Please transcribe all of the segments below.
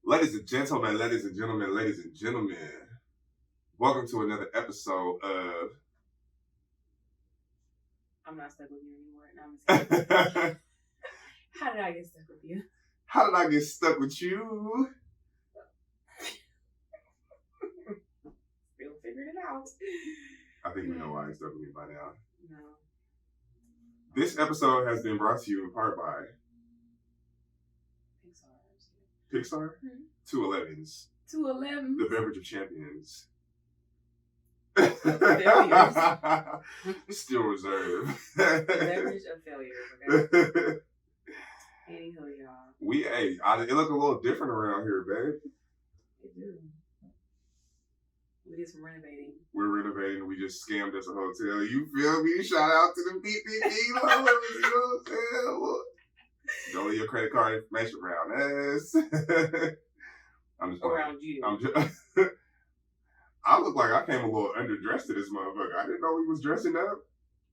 Ladies and gentlemen, welcome to another episode of... I'm not stuck with you anymore. No, I'm saying, how did I get stuck with you? How did I get stuck with you? Still figuring it out. I think we know why you're stuck with me by now. No. This episode has been brought to you in part by... Pixar? Mm-hmm. 211s. 211. The beverage of champions. Still reserved. The beverage of failures, okay? Anywho, y'all. It look a little different around here, babe. It do. We did some renovating. We're renovating. We just scammed us a hotel. You feel me? Shout out to the PPP. You know what I'm saying? Don't leave your credit card information around us. I'm just around you. I look like I came a little underdressed to this motherfucker. I didn't know he was dressing up.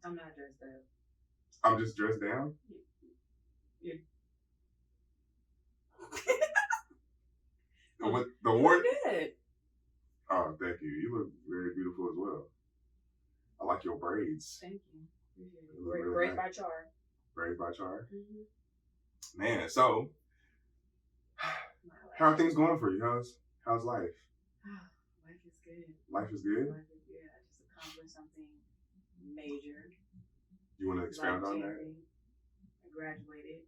I'm not dressed up. I'm just dressed down? Yeah. The word? Good. Oh, thank you. You look very beautiful as well. I like your braids. Thank you. Braids by Char. Braids by Char? Mm-hmm. Man, so how are things going for you? How's life? Life is good. Life is good? Life is good. I just accomplished something major. You want to expound on that? I graduated.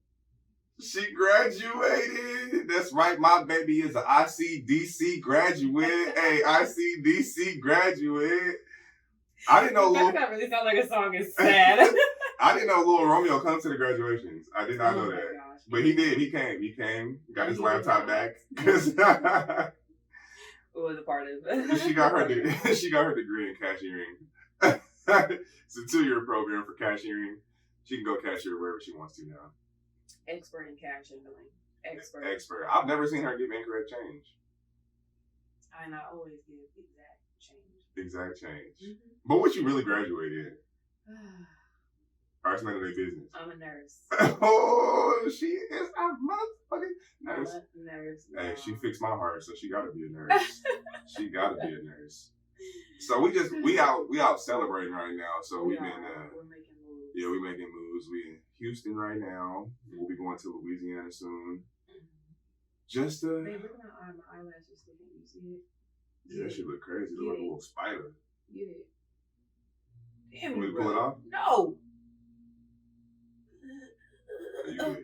She graduated. That's right. My baby is an ICDC graduate. Hey, ICDC graduate. I didn't know. That really sounds like a song is sad. I didn't know Lil Romeo comes to the graduations. I did not know that. Gosh. But he did. He came, got his laptop back. What was a part of? She got her degree in cashiering. It's a 2-year program for cashiering. She can go cashier wherever she wants to now. Expert in cash handling. Expert. I've never seen her give incorrect change. And I always give exact change. Exact change. Mm-hmm. But what you really graduated in? Arts Management Business. I'm a nurse. Oh, she is a motherfucking nurse. Nurse. Hey, she fixed my heart, so she gotta be a nurse. She gotta be a nurse. So we out celebrating right now. So we're making moves. Yeah, we're making moves. We in Houston right now. We'll be going to Louisiana soon. Just Babe, look at my eyelashes sticking. You see it? Yeah, she look crazy. Look like a little spider. Yeah. Damn, you want me to pull it off? No. You good? Okay.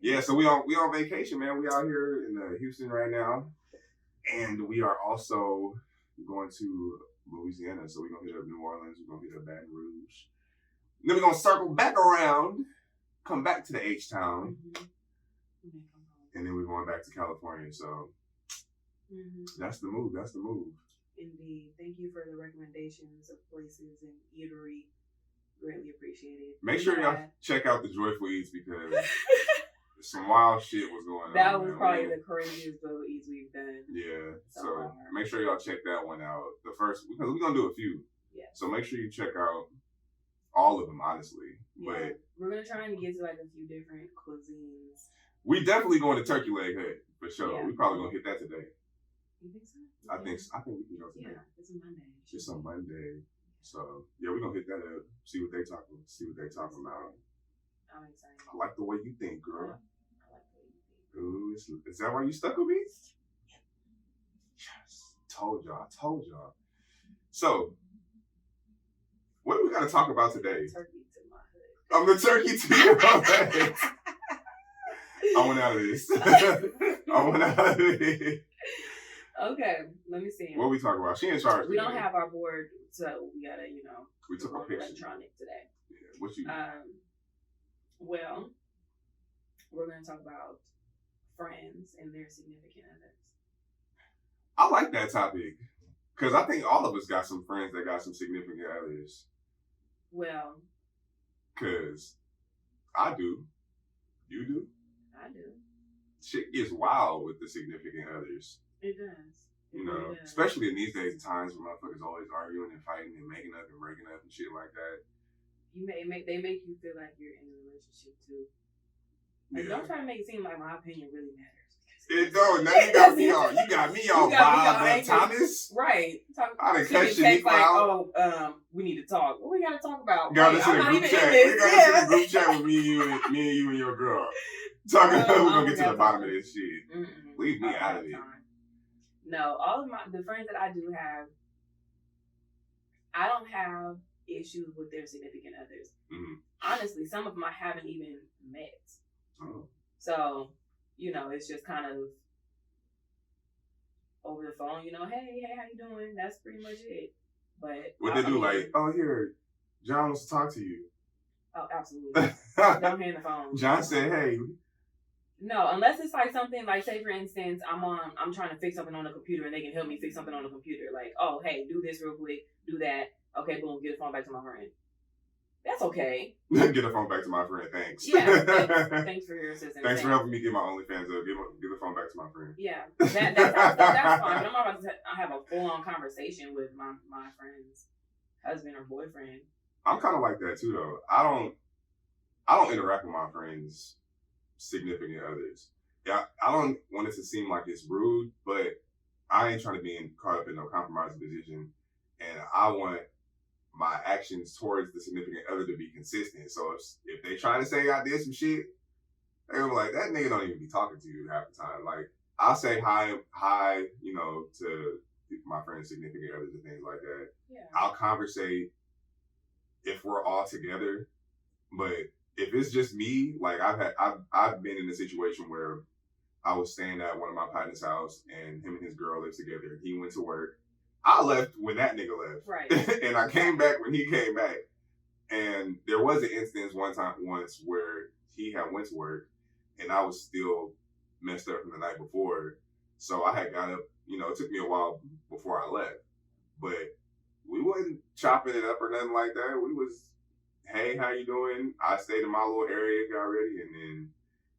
Yeah, so we on vacation, man. We out here in Houston right now, and we are also going to Louisiana. So we're gonna hit up New Orleans. We're gonna hit up Baton Rouge. And then we're gonna circle back around, come back to the H-Town, and then we're going back to California. So that's the move. That's the move. Indeed. Thank you for the recommendations of places and eatery. Greatly appreciated. Make sure y'all check out the Joyful Eats because some wild shit was going on. That was probably the craziest Joyful Eats we've done. Yeah. So make sure y'all check that one out. The first, because we're gonna do a few. Yeah. So make sure you check out all of them, honestly. Yeah. But we're gonna try and get to like a few different cuisines. We definitely going to Turkey Leg Hut for sure. Yeah. We probably gonna hit that today. You think so? I think we can go today. Yeah, it's a Monday. It's on Monday. So yeah, we're gonna hit that up. See what they talking about. I'm excited. I like the way you think, girl. I like the way you think. Ooh, is that why you stuck with me? Yes. Told y'all. So, what do we gotta talk about today? Turkey to my hood. I'm the turkey to your hood. I went out of this. Okay, let me see. What we talking about? She in charge. We don't have our board, so we gotta, we took a picture. Electronic today. Yeah. What you? Well, we're gonna talk about friends and their significant others. I like that topic because I think all of us got some friends that got some significant others. Well, because I do. You do. I do. Shit gets wild with the significant others. It does. Especially in these days and times where motherfuckers always arguing and fighting and making up and breaking up and shit like that. They make you feel like you're in a relationship too. Like, don't try to make it seem like my opinion really matters because It don't. Now you got me all. You got me all Bob Thomas. Right. I done cut you like, oh, we need to talk. What we gotta talk about? Got us in a group chat. We got us in a group chat with me and you and your girl. Talking about we're gonna get to the bottom of this shit. Mm-mm. Leave me out of it. No, all of the friends that I do have, I don't have issues with their significant others. Mm-hmm. Honestly, some of them I haven't even met. Oh. So, it's just kind of over the phone, hey, how you doing? That's pretty much it. But what they do, like, oh, here, John wants to talk to you. Oh, absolutely. Don't hand the phone. John said, hey. No, unless it's like something like, say for instance, I'm trying to fix something on the computer and they can help me fix something on the computer. Like, oh, hey, do this real quick, do that. Okay, boom, get the phone back to my friend. That's okay. Get the phone back to my friend. Thanks. Yeah. Thanks for your assistance. Thanks for helping me get my OnlyFans up. Give the phone back to my friend. Yeah. That's fine. I'm not about to have a full-on conversation with my friend's husband or boyfriend. I'm kind of like that too, though. I don't interact with my friends' significant others. Yeah, I don't want it to seem like it's rude, but I ain't trying to be caught up in no compromising position, and I want my actions towards the significant other to be consistent. So if they try to say I did some shit, they're like, that nigga don't even be talking to you half the time. Like, I'll say hi, to my friends' significant others and things like that. Yeah. I'll conversate if we're all together, but if it's just me, like I've been in a situation where I was staying at one of my partner's house and him and his girl lived together. He went to work. I left when that nigga left. Right. And I came back when he came back. And there was an instance once where he had went to work and I was still messed up from the night before. So I had got up, it took me a while before I left. But we wasn't chopping it up or nothing like that. We was, hey, how you doing? I stayed in my little area, got ready, and then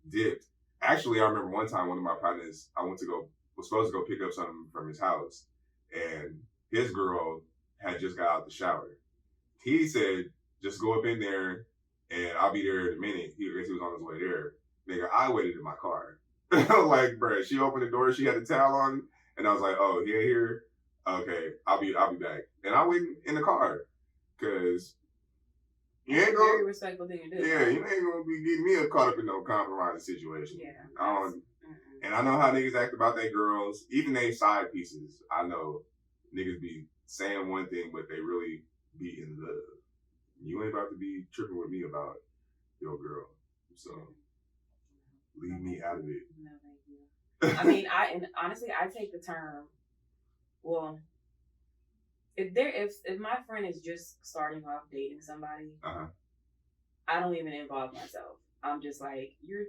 dipped. Actually, I remember one time one of my partners, was supposed to go pick up something from his house. And his girl had just got out the shower. He said, just go up in there and I'll be there in a minute. He was on his way there. Nigga, I waited in my car. Like, bruh, she opened the door, she had a towel on, and I was like, oh, he ain't here? Okay, I'll be back. And I went in the car. Cause you ain't gonna, very respectful thing to do. Yeah, you ain't gonna be getting me caught up in no compromising situation. Yeah. And I know how niggas act about their girls, even their side pieces. I know niggas be saying one thing, but they really be in love. You ain't about to be tripping with me about your girl. So leave me out of it. No, thank you. I mean, honestly, I take the term. Well, if my friend is just starting off dating somebody, I don't even involve myself. I'm just like, you're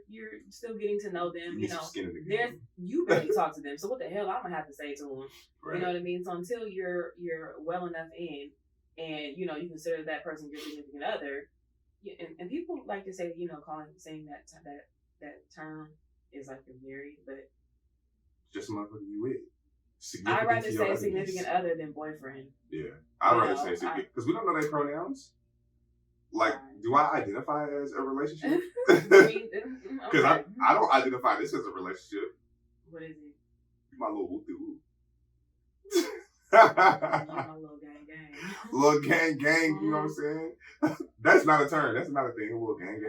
still getting to know them, you barely talk to them. So what the hell I'm gonna have to say to them? Right. You know what I mean? So until you're well enough in, and you consider that person your significant other, and people like to say, saying that term is like you're married, but just motherfucker you with. I'd rather say significant other than boyfriend. Yeah, I'd rather say significant because we don't know their pronouns. Like, do I identify as a relationship? Because I don't identify this as a relationship. What is it? My little whoop-de-whoop. My little gang. Little gang, you know what I'm saying? That's not a term. That's not a thing. A little gang.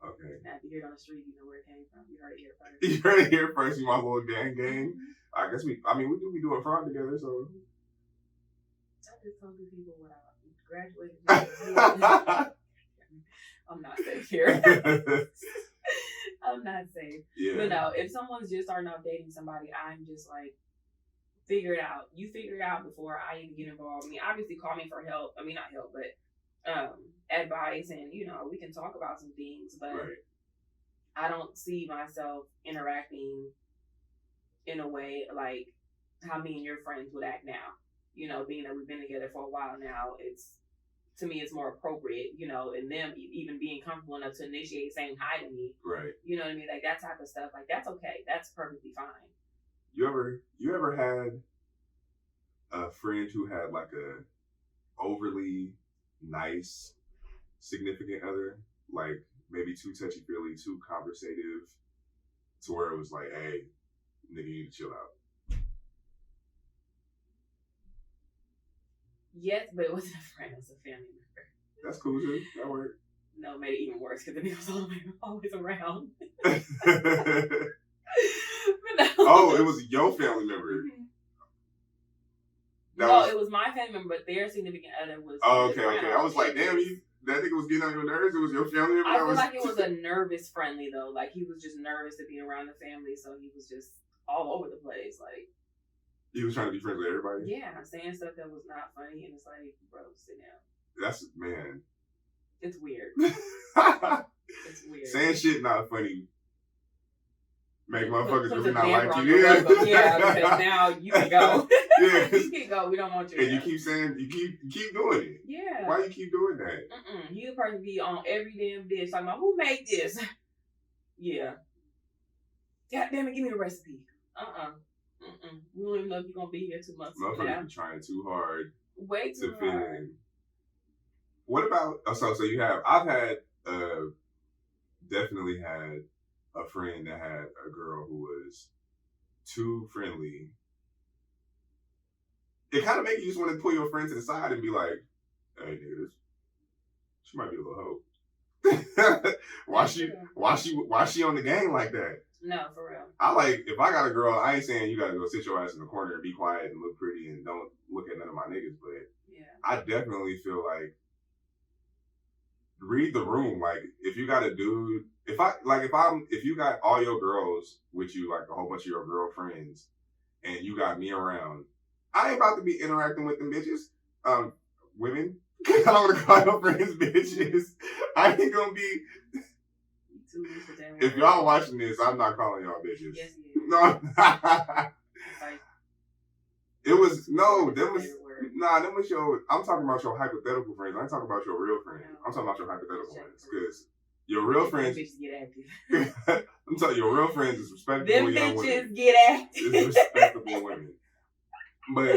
Okay. Now, if you hear it on the street, you know where it came from. You heard it here first. You heard it here first, you my little gang. I guess we do be doing fraud together, so. I just told you people what I graduated. I'm not safe here. I'm not safe. Yeah. But no, if someone's just starting off dating somebody, I'm just like, figure it out. You figure it out before I even get involved. I mean, obviously call me for help. I mean, not help, but advice, and we can talk about some things, but right. I don't see myself interacting in a way like how me and your friends would act now. Being that we've been together for a while now, to me it's more appropriate, and them even being comfortable enough to initiate saying hi to me. Right. You know what I mean? Like that type of stuff. Like that's okay. That's perfectly fine. You ever had a friend who had like a overly nice significant other, like maybe too touchy-feely, too conversative, to where it was like, hey, nigga, you need to chill out? Yes, but it wasn't a friend. It was a family member. That's cool too. That worked. No, it made it even worse because the nigga was always around. No. Oh, it was your family member. It was my family member, but their significant other was. Oh, okay. I was like, damn, that nigga was getting on your nerves. It was your family member. I feel like it was a nervous friendly though. Like he was just nervous to be around the family, so he was just all over the place. Like he was trying to be friends with everybody. Yeah, saying stuff that was not funny, and it's like, bro, sit down. That's man. It's weird. It's weird. Saying shit not funny. Make motherfuckers really not like you. Yeah, because now you can go. Yeah, you can go. We don't want you. And you keep saying, you keep doing it. Yeah. Why you keep doing that? You the person be on every damn dish talking about who made this. Yeah. God damn it, give me the recipe. We don't even know if you're gonna be here 2 months. Motherfuckers be trying too hard. Way too to fit in. What about so you have? I've had definitely had a friend that had a girl who was too friendly. It kind of makes you just want to pull your friend to the side and be like, "Hey, nigga, she might be a little hoe. why she on the game like that?" No, for real. I like, if I got a girl, I ain't saying you gotta go sit your ass in the corner and be quiet and look pretty and don't look at none of my niggas, but I definitely feel like read the room. Like, if you got a dude, if you got all your girls with you, like a whole bunch of your girlfriends, and you got me around, I ain't about to be interacting with them bitches. Women, I don't want to call your friends bitches. I ain't gonna be. If y'all watching this, I'm not calling y'all bitches. Yes, no. It was them was your. I'm talking about your hypothetical friends. I ain't talking about your real friends. I'm talking about your hypothetical friends, because your real friends. Bitches get active. I'm telling you, your real friends is respectable young women. Bitches get active. It's respectable women. But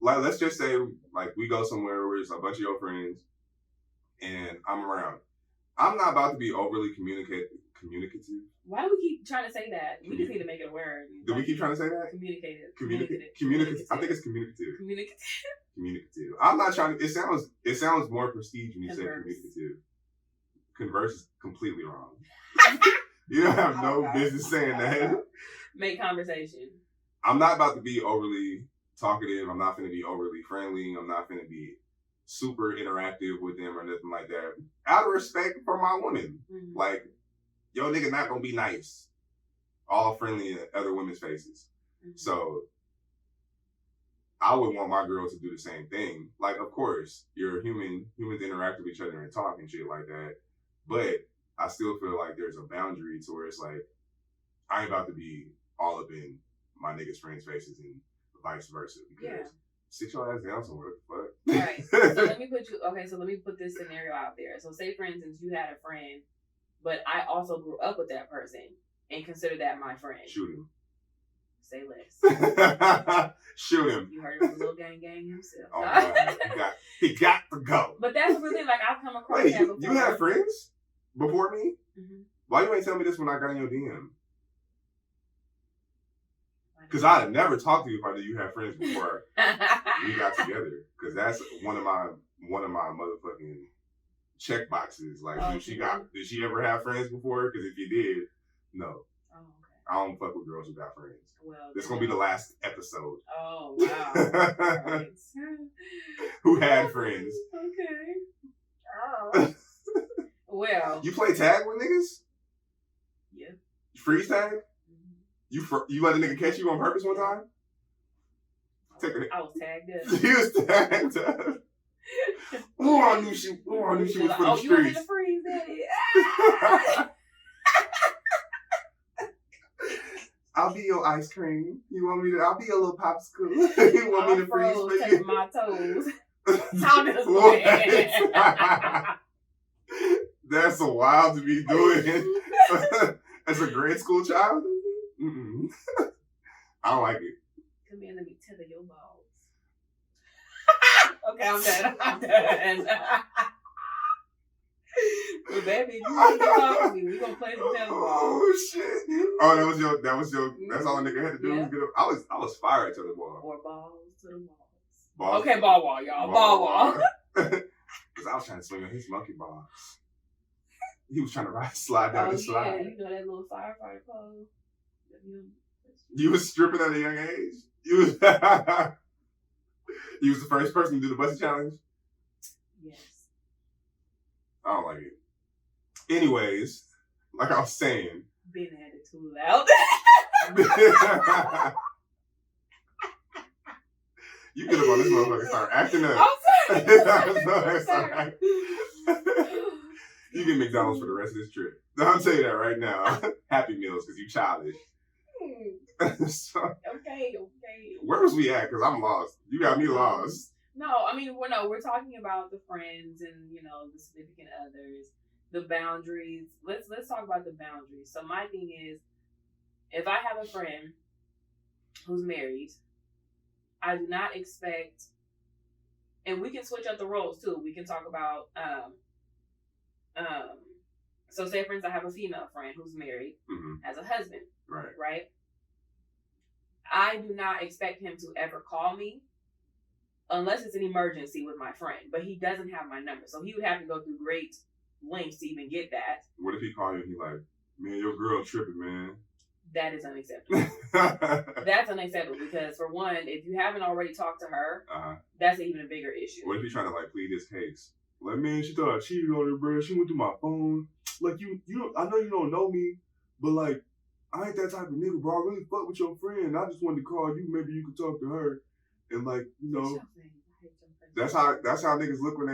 like, let's just say, like, we go somewhere where it's a bunch of your friends, and I'm around. I'm not about to be overly communicative. Why do we keep trying to say that? We just need to make it a word. Do we keep trying to say that? Communicative. Communicative. I think it's communicative. Communicative. I'm not trying to. It sounds more prestige when you say communicative. Converse is completely wrong. You don't have no business saying that. Make conversation. I'm not about to be overly talkative. I'm not going to be overly friendly. I'm not going to be super interactive with them or nothing like that. Out of respect for my woman. Mm-hmm. Like, yo, nigga not going to be nice. All friendly in other women's faces. Mm-hmm. So, I would want my girl to do the same thing. Like, of course, you're human. Humans interact with each other and talk and shit like that. But I still feel like there's a boundary to where it's like, I ain't about to be all up in my niggas' friends' faces and vice versa. Because sit your ass down somewhere. What the fuck? Right. So let me put this scenario out there. So say, for instance, you had a friend, but I also grew up with that person and consider that my friend. Shoot him. Say less. Shoot him. You heard of the little gang himself. Oh, man. He got to go. But that's really, like, I've come across that before. You had friends before me? Mm-hmm. Why you ain't tell me this when I got in your DM? Because I'd never talked to you if I knew you had friends before we got together. Because that's one of my motherfucking check boxes. Like, did she ever have friends before? Because if you did, no. Oh, okay. I don't fuck with girls who got friends. Well, this is gonna be the last episode. Oh wow! Right. Who had friends? Okay. Oh. Well. You play tag with niggas? Yeah. Freeze tag? Mm-hmm. You let a nigga catch you on purpose one time? I was tagged up. You was tagged up. Oh, I knew she was for the streets. Oh, you want me to freeze that? I'll be your ice cream. I'll be your little popsicle. You want me to freeze for you? Touch my toes. How does that? That's so wild to be doing as a grade school child. Mm-mm. I don't like it. Come here, let me tether your balls. Okay, I'm done. Well, baby, if you want to talk to me, we gonna play some tennis ball. Oh shit! Oh, that was your. That's all a nigga had to do was get up. I was fired to the wall. Or balls to the walls. Balls okay, ball wall, y'all. Ball wall. Because I was trying to swing on his monkey ball. He was trying to slide down the slide. Yeah, you know that little firefighter pose. You was stripping at a young age. You was. You was the first person to do the Bussy challenge. Yes. I don't like it. Anyways, like I was saying. Being at it too loud. You could have on this motherfucker and start acting up. I'm sorry. You get McDonald's for the rest of this trip. I'll tell you that right now. Happy Meals, because you childish. So, okay. Where was we at? Because I'm lost. You got me lost. No, I mean, we're talking about the friends and, the significant others, the boundaries. Let's talk about the boundaries. So my thing is, if I have a friend who's married, I do not expect, and we can switch up the roles too. We can talk about, so say for instance, I have a female friend who's married, has a husband, right? I do not expect him to ever call me unless it's an emergency with my friend, but he doesn't have my number. So he would have to go through great lengths to even get that. What if he called you and he's like, man, your girl tripping, man? That is unacceptable. That's unacceptable because, for one, if you haven't already talked to her, that's even a bigger issue. What if he's trying to plead his case? Like, man, she thought I cheated on her, bro. She went through my phone. Like, you I know you don't know me, but I ain't that type of nigga, bro. I really fuck with your friend. I just wanted to call you. Maybe you could talk to her, and that's how niggas look when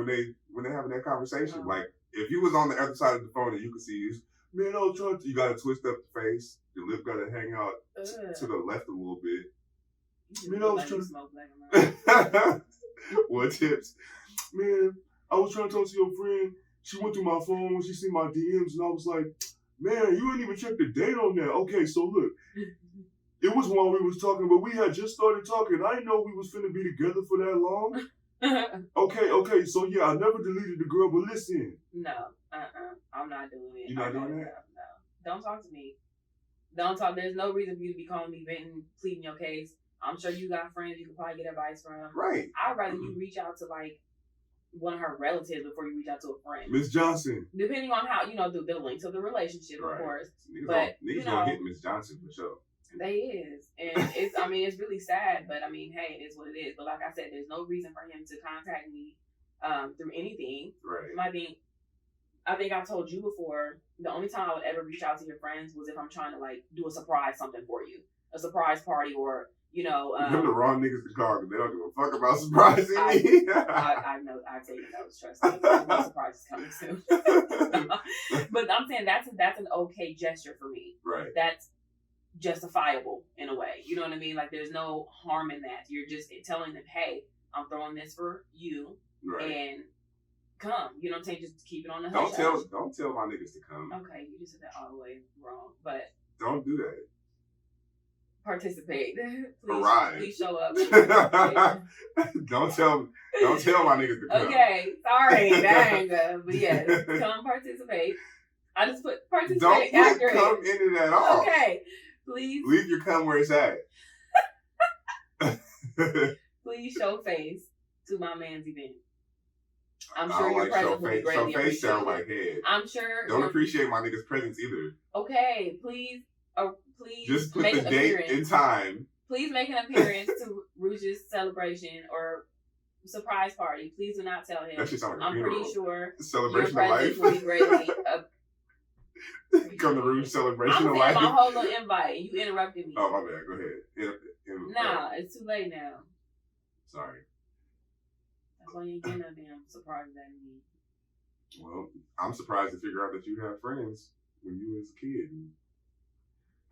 they having that conversation. Like, if you was on the other side of the phone and you could see you. Man, I was trying to. You gotta twist up the face. Your lip gotta hang out to the left a little bit. Man, I was trying. What tips? Man, I was trying to talk to your friend. She went through my phone when she seen my DMs, and I was like, man, you didn't even check the date on that. Okay, so look, it was while we was talking, but we had just started talking. I didn't know we was finna be together for that long. Okay, so yeah, I never deleted the girl, but listen. No, I'm not doing it. You're not doing that? No. Don't talk to me. Don't talk. There's no reason for you to be calling me, venting, pleading your case. I'm sure you got friends you can probably get advice from. Right. I'd rather you reach out to one of her relatives before you reach out to a friend. Miss Johnson. Depending on how, the length of the relationship, of course. Niggas gonna hit Miss Johnson for sure. They is. And it's really sad, but hey, it is what it is. But like I said, there's no reason for him to contact me through anything. Right. I think I've told you before, the only time I would ever reach out to your friends was if I'm trying to do a surprise something for you. A surprise party or, You're the wrong niggas to call because they don't give a fuck about surprising me. I know. I take it. That was trusting. No surprises coming soon. But I'm saying that's an okay gesture for me. Right. That's justifiable in a way. You know what I mean? There's no harm in that. You're just telling them, hey, I'm throwing this for you. Right. And come. You know what I'm saying? Just keep it on the hush. Don't tell my niggas to come. Okay, you just said that all the way wrong. But don't do that. Participate. Please show up. Don't tell my niggas to come. Okay, sorry, dang. But yes, come participate. I just put participate. Don't put come into that all. Okay, please leave your cum where it's at. Please show face to my man's event. I'm sure your presence will be greatly appreciated. Show face sound like head. I'm sure. Don't appreciate my nigga's presence either. Okay, please. Please just put the date and time. Please make an appearance to Rouge's celebration or surprise party. Please do not tell him. That should sound like I'm pretty sure celebration your presence will be greatly come to Rouge celebration of life. I'm my whole little invite and you interrupted me. Oh, my bad. Go ahead. Nah, it's too late now. Sorry. That's why you ain't getting no damn surprises out of me. Well, I'm surprised to figure out that you have friends when you was a kid.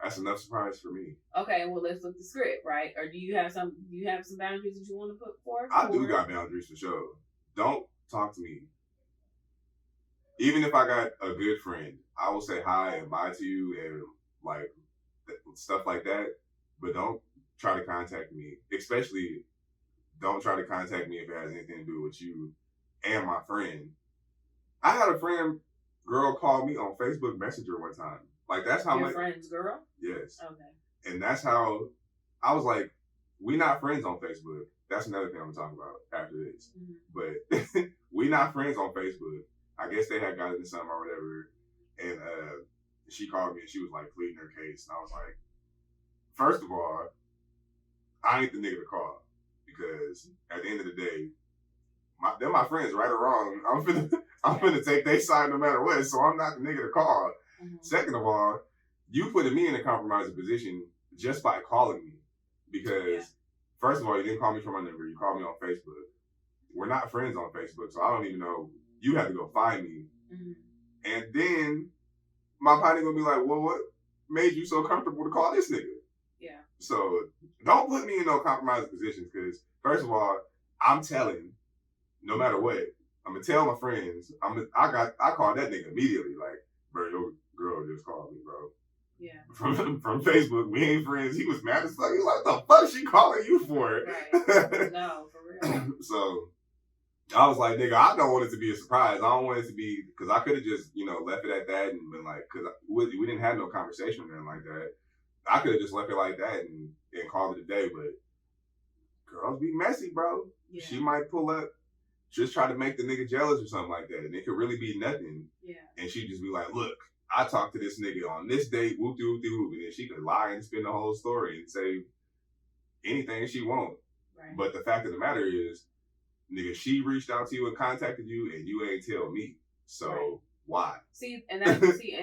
That's enough surprise for me. Okay, well, let's flip the script, right? Or do you have some boundaries that you want to put forth? I do got boundaries for sure. Don't talk to me. Even if I got a good friend, I will say hi and bye to you and stuff like that. But don't try to contact me. Especially, don't try to contact me if it has anything to do with you and my friend. I had a friend girl call me on Facebook Messenger one time. Like that's how your friend's girl. Yes. Okay. And that's how I was like, we not friends on Facebook. That's another thing I'm gonna talk about after this. But we not friends on Facebook. I guess they had gotten into something or whatever. And she called me and she was like pleading her case. And I was like, first of all, I ain't the nigga to call. Because at the end of the day, they're my friends, right or wrong. I'm finna take their side no matter what. So I'm not the nigga to call. Second of all, you putting me in a compromising position just by calling me. Because first of all, you didn't call me from my number. You called me on Facebook. We're not friends on Facebook, so I don't even know. You have to go find me. And then my partner gonna be like, well, what made you so comfortable to call this nigga? Yeah. So don't put me in no compromising positions because first of all, I'm telling, no matter what, I'm gonna tell my friends. I called that nigga immediately. Like, bro, your girl just called me, bro. Yeah. From Facebook, we ain't friends. He was mad as fuck. He was like, the fuck she calling you for? Right. No, for real. So I was like, nigga, I don't want it to be a surprise. I don't want it to be, because I could have just, left it at that and been like, because we didn't have no conversation or anything like that. I could have just left it like that and called it a day, but girls be messy, bro. Yeah. She might pull up, just try to make the nigga jealous or something like that, and it could really be nothing. Yeah. And she'd just be like, look, I talked to this nigga on this date, whoop-de-whoop-de-whoop, and then she could lie and spin the whole story and say anything she wants. Right. But the fact of the matter is, nigga, she reached out to you and contacted you, and you ain't tell me. So why? See, and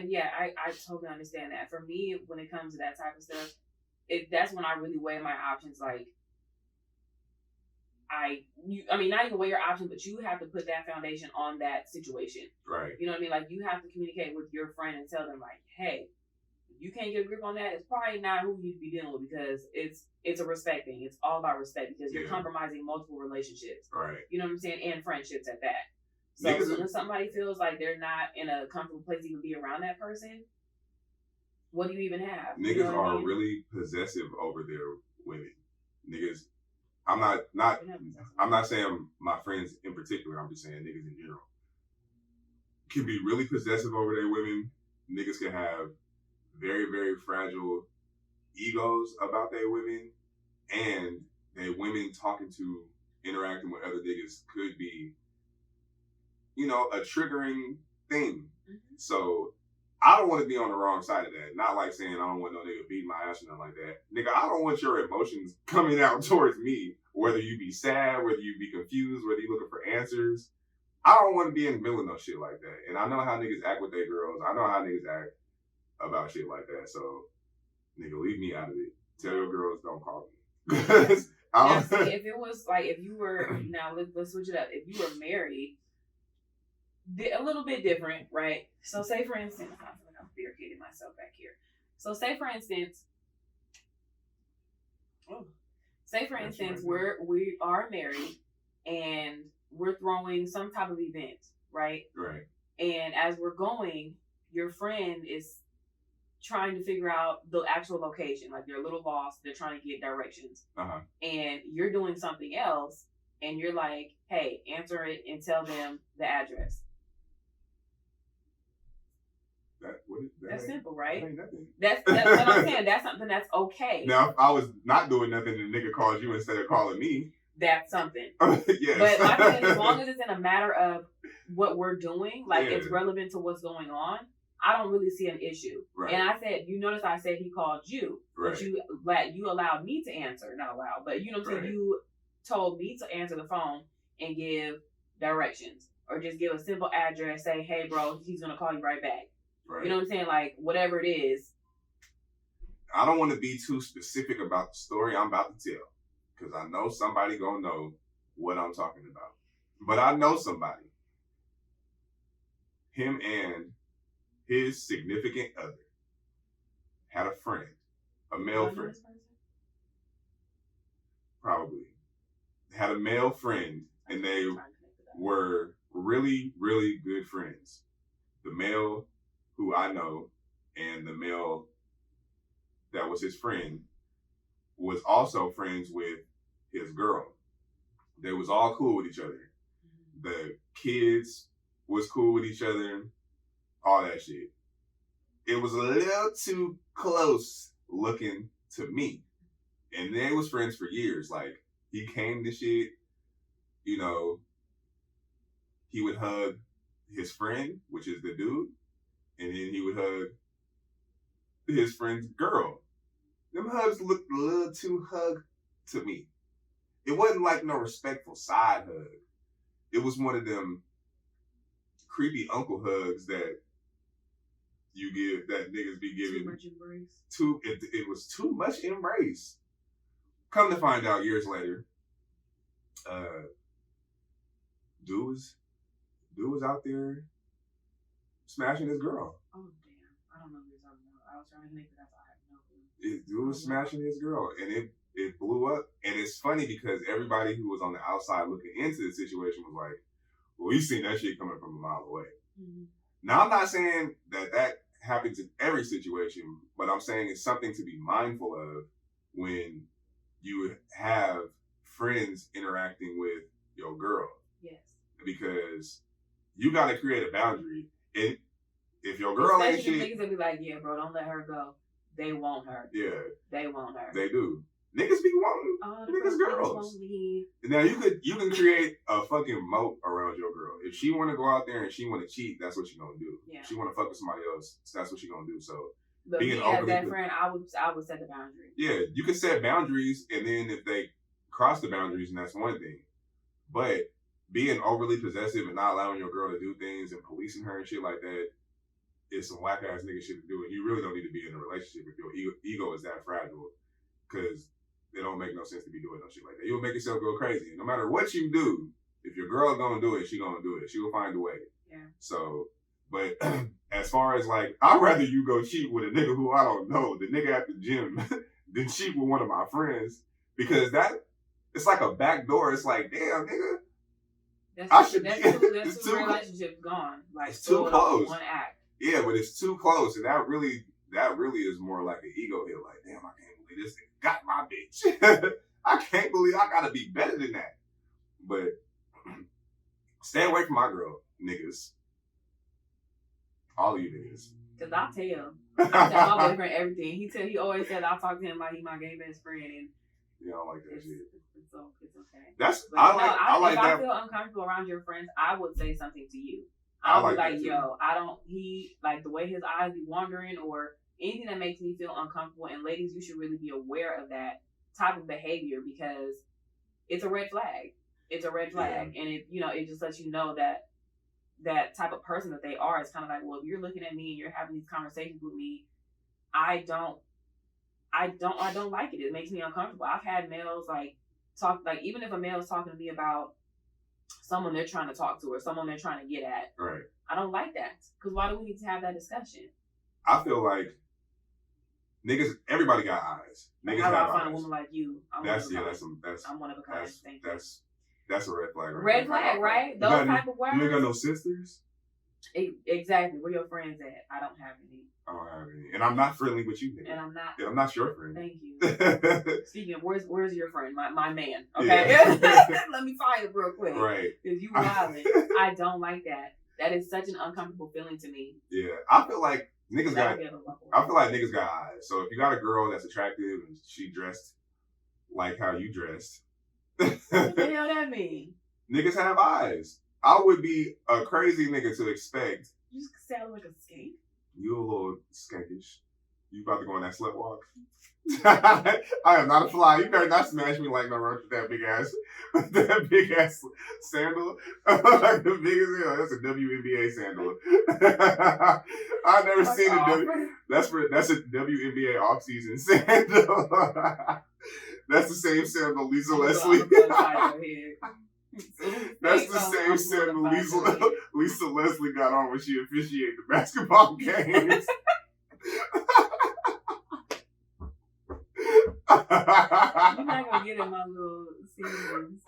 yeah, I totally understand that. For me, when it comes to that type of stuff, that's when I really weigh my options. Like, not even weigh your options, but you have to put that foundation on that situation. Right. You know what I mean? Like, you have to communicate with your friend and tell them, like, hey, if you can't get a grip on that, it's probably not who you need to be dealing with, because it's a respect thing. It's all about respect, because you're compromising multiple relationships. Right. You know what I'm saying? And friendships at that. So when somebody feels like they're not in a comfortable place to even be around that person, what do you even have? Niggas are really possessive over their women. Niggas, I'm not saying my friends in particular, I'm just saying niggas in general can be really possessive over their women. Niggas can have very, very fragile egos about their women, and their women interacting with other niggas could be, a triggering thing. So I don't want to be on the wrong side of that. Not like saying I don't want no nigga beating my ass or nothing like that. Nigga, I don't want your emotions coming out towards me, whether you be sad, whether you be confused, whether you looking for answers. I don't want to be in the middle of no shit like that. And I know how niggas act with their girls. I know how niggas act about shit like that. So, nigga, leave me out of it. Tell your girls don't call me. Now, see, if it was like, if you were, now let's switch it up. If you were married, a little bit different, right? So say for instance, I feel like I'm barricading myself back here. So say for instance, we are married and we're throwing some type of event, right? Right. And as we're going, your friend is trying to figure out the actual location. Like, they're a little lost. They're trying to get directions. And you're doing something else, and you're like, hey, answer it and tell them the address. That's simple, right? That ain't nothing. That's what I'm saying. That's something that's okay. Now, if I was not doing nothing and the nigga called you instead of calling me, that's something. Yes. But my thing is, as long as it's in a matter of what we're doing, like it's relevant to what's going on, I don't really see an issue. Right. And I said, you notice I said he called you, right. but you allowed me to answer, not allowed, but you know what I'm saying? You told me to answer the phone and give directions, or just give a simple address, say, hey bro, he's going to call you right back. Right. You know what I'm saying? Like, whatever it is. I don't want to be too specific about the story I'm about to tell, because I know somebody going to know what I'm talking about. But I know somebody. Him and his significant other had a friend, a male friend. Probably. Had a male friend, and they were really, really good friends. The male who I know and the male that was his friend was also friends with his girl. They was all cool with each other. The kids was cool with each other, all that shit. It was a little too close looking to me. And they was friends for years. Like, he came to shit, you know, he would hug his friend, which is the dude, and then he would hug his friend's girl. Them hugs looked a little too hug to me. It wasn't like no respectful side hug. It was one of them creepy uncle hugs that you give, that niggas be giving. Too much embrace. It was too much embrace. Come to find out years later, dude was out there smashing his girl. Oh damn! I don't know what you're talking about. I was trying to think that I have no clue. Dude was smashing his girl, and it blew up. And it's funny because everybody who was on the outside looking into the situation was like, "Well, we seen that shit coming from a mile away." Mm-hmm. Now, I'm not saying that happens in every situation, but I'm saying it's something to be mindful of when you have friends interacting with your girl. Yes. Because you got to create a boundary. And if your girl ain't shit, niggas will be like, yeah, bro, don't let her go. They want her. Yeah. They want her. They do. Niggas be wanting niggas girls. Now you can create a fucking moat around your girl. If she want to go out there and she want to cheat, that's what she gonna do. Yeah. If she want to fuck with somebody else, that's what she gonna do. So, but me as that friend, I would set the boundary. Yeah, you can set boundaries, and then if they cross the boundaries, and that's one thing. But being overly possessive and not allowing your girl to do things and policing her and shit like that is some whack ass nigga shit to do. And you really don't need to be in a relationship if your ego is that fragile, because it don't make no sense to be doing no shit like that. You'll make yourself go crazy. And no matter what you do, if your girl gonna do it, she gonna do it. She will find a way. Yeah. So, but as far as like, I'd rather you go cheat with a nigga who I don't know, the nigga at the gym, than cheat with one of my friends, because it's like a back door. It's like, damn, nigga. That's two relationships gone. Like, it's too close. One act. Yeah, but it's too close, and that really is more like an ego hit. Like, damn, I can't believe this nigga got my bitch. I can't believe I gotta be better than that. But stay away from my girl, niggas. All of you niggas. Cause I'll tell my boyfriend everything. He always said I'll talk to him like he's my gay best friend, and yeah, I don't like that shit. It's okay. That's but I like that. If I feel uncomfortable around your friends, I would say something to you. I'll be like, yo, he like the way his eyes be wandering or anything that makes me feel uncomfortable. And ladies, you should really be aware of that type of behavior because it's a red flag. It's a red flag. Yeah. And it just lets you know that type of person that they are. It's kind of like, well, if you're looking at me and you're having these conversations with me, I don't like it. It makes me uncomfortable. I've had males talk, even if a male is talking to me about someone they're trying to talk to or someone they're trying to get at. Right. I don't like that. Because why do we need to have that discussion? I feel like niggas, everybody got eyes. Niggas How do have I find eyes. a woman like you? I'm one of a kind. That's a red flag. Red flag, right? Those type of words. You ain't got no sisters? Exactly. Where your friends at? I don't have any. And I'm not friendly with you, nigga. And I'm not. And I'm not your friend. Thank you. Speaking of, where's your friend? My man. Okay. Yeah. Let me find it real quick. Right. Because you wildin'. I don't like that. That is such an uncomfortable feeling to me. Yeah. I feel like niggas got eyes. So if you got a girl that's attractive and she dressed like how you dressed. What the hell that mean? Niggas have eyes. I would be a crazy nigga to expect. You just sound like a skank. You a little skankish. You about to go on that slut walk? I am not a fly. You better not smash me like no roach with that big ass sandal. Like the big as hell. That's a WNBA sandal. I've never seen that's a WNBA offseason sandal. That's the same sandal Lisa Leslie. That's the same sandal Lisa Leslie got on when she officiated the basketball games. You're not gonna get in my little seasons.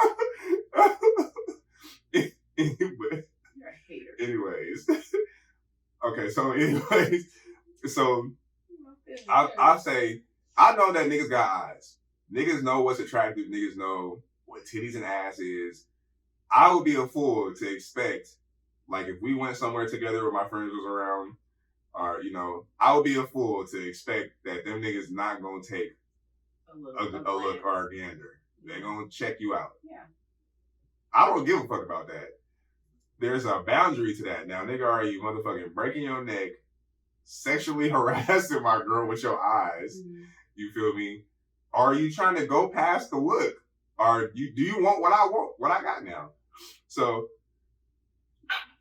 You're a hater. Anyways. Okay, so I'll say I know that niggas got eyes. Niggas know what's attractive. Niggas know what titties and ass is. I would be a fool to expect Like if we went somewhere together where my friends was around, or I would be a fool to expect that them niggas not gonna take a look or a gander. They're gonna check you out. Yeah. I don't give a fuck about that. There's a boundary to that. Now, nigga, are you motherfucking breaking your neck, sexually harassing my girl with your eyes? Mm-hmm. You feel me? Or are you trying to go past the look? Or do you want what I want? What I got now? So,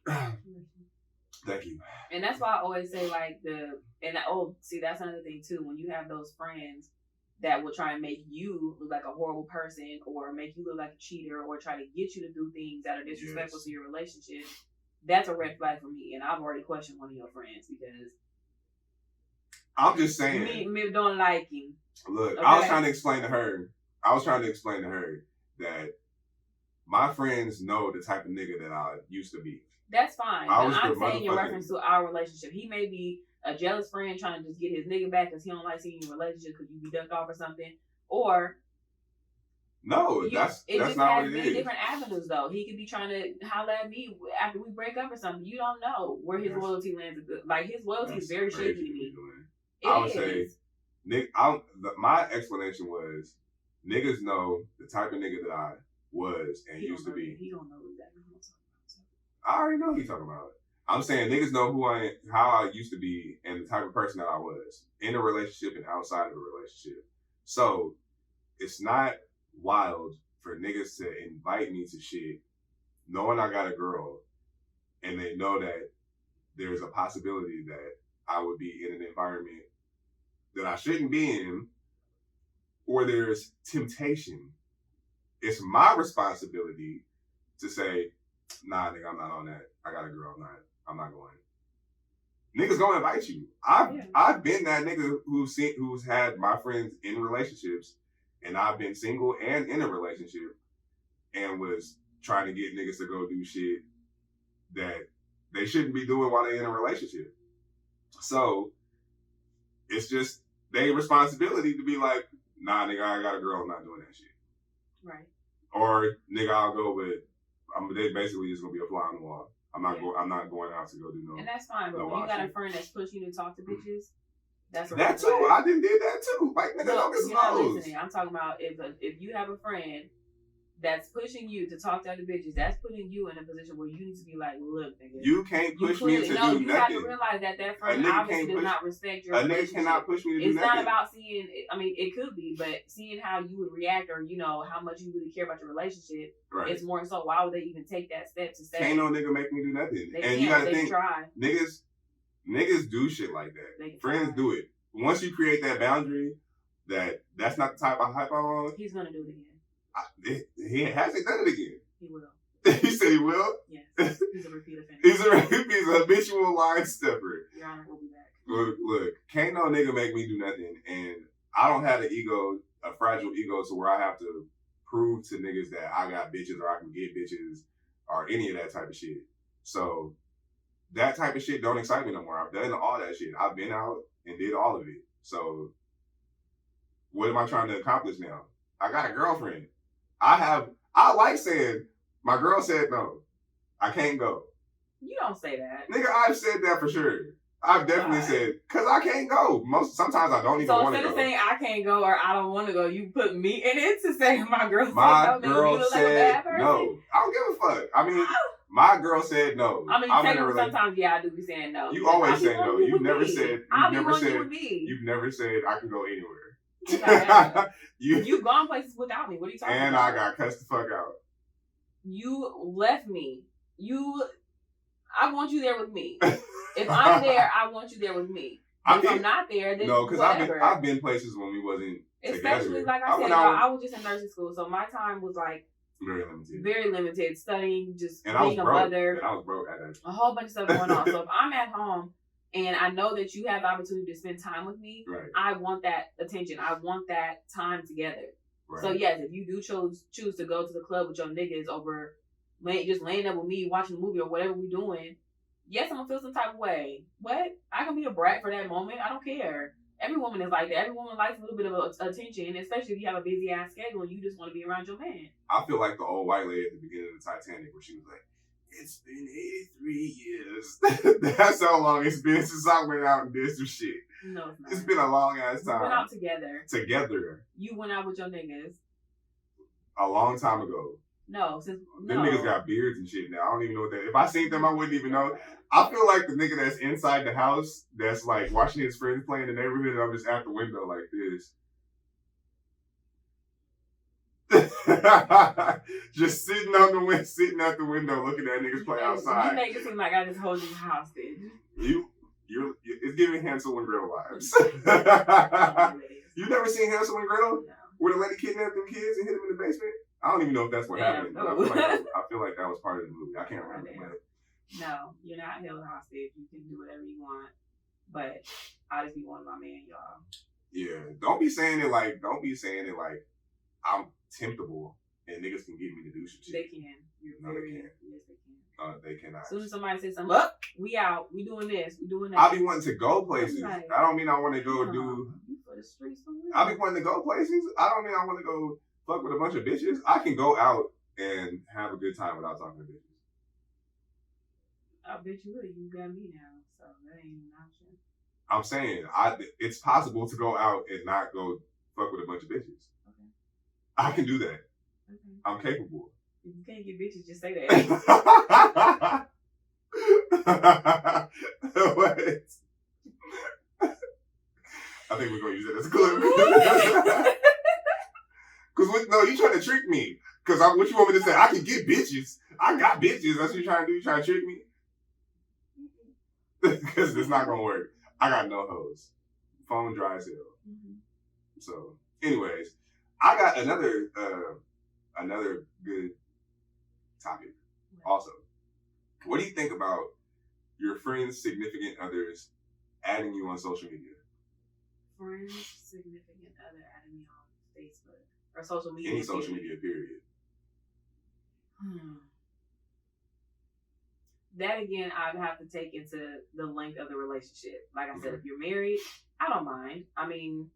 thank you. And that's why I always say see, that's another thing too. When you have those friends that will try and make you look like a horrible person or make you look like a cheater or try to get you to do things that are disrespectful to your relationship, that's a red flag for me. And I've already questioned one of your friends because I'm just saying. Me don't like him. Look, okay? I was trying to explain to her that my friends know the type of nigga that I used to be. That's fine. I'm saying in reference to our relationship. He may be a jealous friend trying to just get his nigga back because he don't like seeing your relationship because you be ducked off or something. Or no, that's not what it is. Different avenues though. He could be trying to holler at me after we break up or something. You don't know where his loyalty lands. Like his loyalty is very shaky to me. I would say, Nick. My explanation was niggas know the type of nigga that I was and used to be. He don't know exactly what I'm talking about. I already know he's talking about. I'm saying niggas know how I used to be and the type of person that I was in a relationship and outside of a relationship. So it's not wild for niggas to invite me to shit knowing I got a girl and they know that there's a possibility that I would be in an environment that I shouldn't be in or there's temptation. It's my responsibility to say, nah, nigga, I'm not on that. I got a girl. I'm not going. Niggas gonna invite you. I've been that nigga who's had my friends in relationships, and I've been single and in a relationship, and was trying to get niggas to go do shit that they shouldn't be doing while they're in a relationship. So it's just their responsibility to be like, nah, nigga, I got a girl. I'm not doing that shit. Right. Or nigga, I'll go with. They basically just gonna be a fly on the wall. I'm not going out to go do no. And that's fine, but when you got a friend that's pushing you to talk to bitches, that's that too. I did that too. Like nigga, don't get listening. I'm talking about if you have a friend that's pushing you to talk to other bitches, that's putting you in a position where you need to be like, look, nigga. You can't push me to do nothing. You have to realize that friend obviously does not respect your relationship. A nigga cannot push me to do nothing. It's not about seeing, it could be, but seeing how you would react or, how much you really care about your relationship. Right. It's more so, why would they even take that step to say. Can't no nigga make me do nothing. And you gotta think, niggas do shit like that. Friends do it. Once you create that boundary, that's not the type I hype on. He's gonna do it again. He hasn't done it again. He will. He said he will? Yes. He's a repeat offender. He's a habitual line stepper. Your Honor, we'll be back. Look, can't no nigga make me do nothing. And I don't have a fragile ego to where I have to prove to niggas that I got bitches or I can get bitches or any of that type of shit. So that type of shit don't excite me no more. I've done all that shit. I've been out and did all of it. So what am I trying to accomplish now? I got a girlfriend. I like saying, my girl said no. I can't go. You don't say that. Nigga, I've said that for sure. I've definitely said, because I can't go. Sometimes I don't even want to go. So instead of saying I can't go or I don't want to go, you put me in it to say my girl said no. My girl said no. I don't give a fuck. I mean, my girl said no. I mean, technically sometimes, I do be saying no. You always say no. You've never said I can go anywhere. You've gone places without me. What are you talking about? And I got cussed the fuck out. You left me. I want you there with me. If I'm there, I want you there with me. If I'm not there, then no, because I've been places when we wasn't especially together. Like I said, I was just in nursing school, so my time was like very limited. Studying, just being a mother. And I was broke at that. A whole bunch of stuff going on. So if I'm at home and I know that you have the opportunity to spend time with me, right. I want that attention. I want that time together. Right. So yes, if you do choose to go to the club with your niggas over just laying up with me, watching a movie or whatever we doing, yes, I'm gonna feel some type of way. What? I can be a brat for that moment. I don't care. Every woman is like that. Every woman likes a little bit of attention, especially if you have a busy ass schedule and you just want to be around your man. I feel like the old white lady at the beginning of the Titanic where she was like, It's been 83 years. That's how long it's been since I went out and did some shit. No, it's not. It's been a long ass time. We went out together. Together. You went out with your niggas. A long time ago. No, them niggas got beards and shit now. I don't even know what that. If I seen them, I wouldn't even know. I feel like the nigga that's inside the house, that's like watching his friends play in the neighborhood, and I'm just at the window like this. Just sitting at the window looking at niggas play outside. You make it seem like I just hold you hostage. It's giving Hansel and Gretel vibes. You never seen Hansel and Gretel? No. Where the lady kidnapped them kids and hit them in the basement? I don't even know if that's what happened. But I feel like that was part of the movie. I can't remember. No, you're not held hostage. You can do whatever you want. But I just be wanting my man, y'all. Yeah. Don't be saying it like I'm temptable and niggas can get me to do some shit. They can. They can't. Yes, they can. They cannot. As soon as somebody says something, we out, we doing this, we doing that. I be wanting to go places. Like, I don't mean I want to go do. For the streets for real. I be wanting to go places. I don't mean I want to go fuck with a bunch of bitches. I can go out and have a good time without talking to bitches. I bet you would. You got me now, so that ain't an option. I'm saying, it's possible to go out and not go fuck with a bunch of bitches. Okay. I can do that. Okay. I'm capable. If you can't get bitches, just say that. What? I think we're going to use it as a clip. Because, no, you trying to trick me. Because what you want me to say? I can get bitches. I got bitches. That's what you trying to do? You trying to trick me? Because it's not going to work. I got no hoes. Phone dry as hell. Mm-hmm. So, anyways, I got another good topic also. What do you think about your friends' significant others adding you on social media? Friends, significant other adding me on Facebook or social media. Any social media, period. That again, I'd have to take into the length of the relationship. Like I said, if you're married, I don't mind. I mean,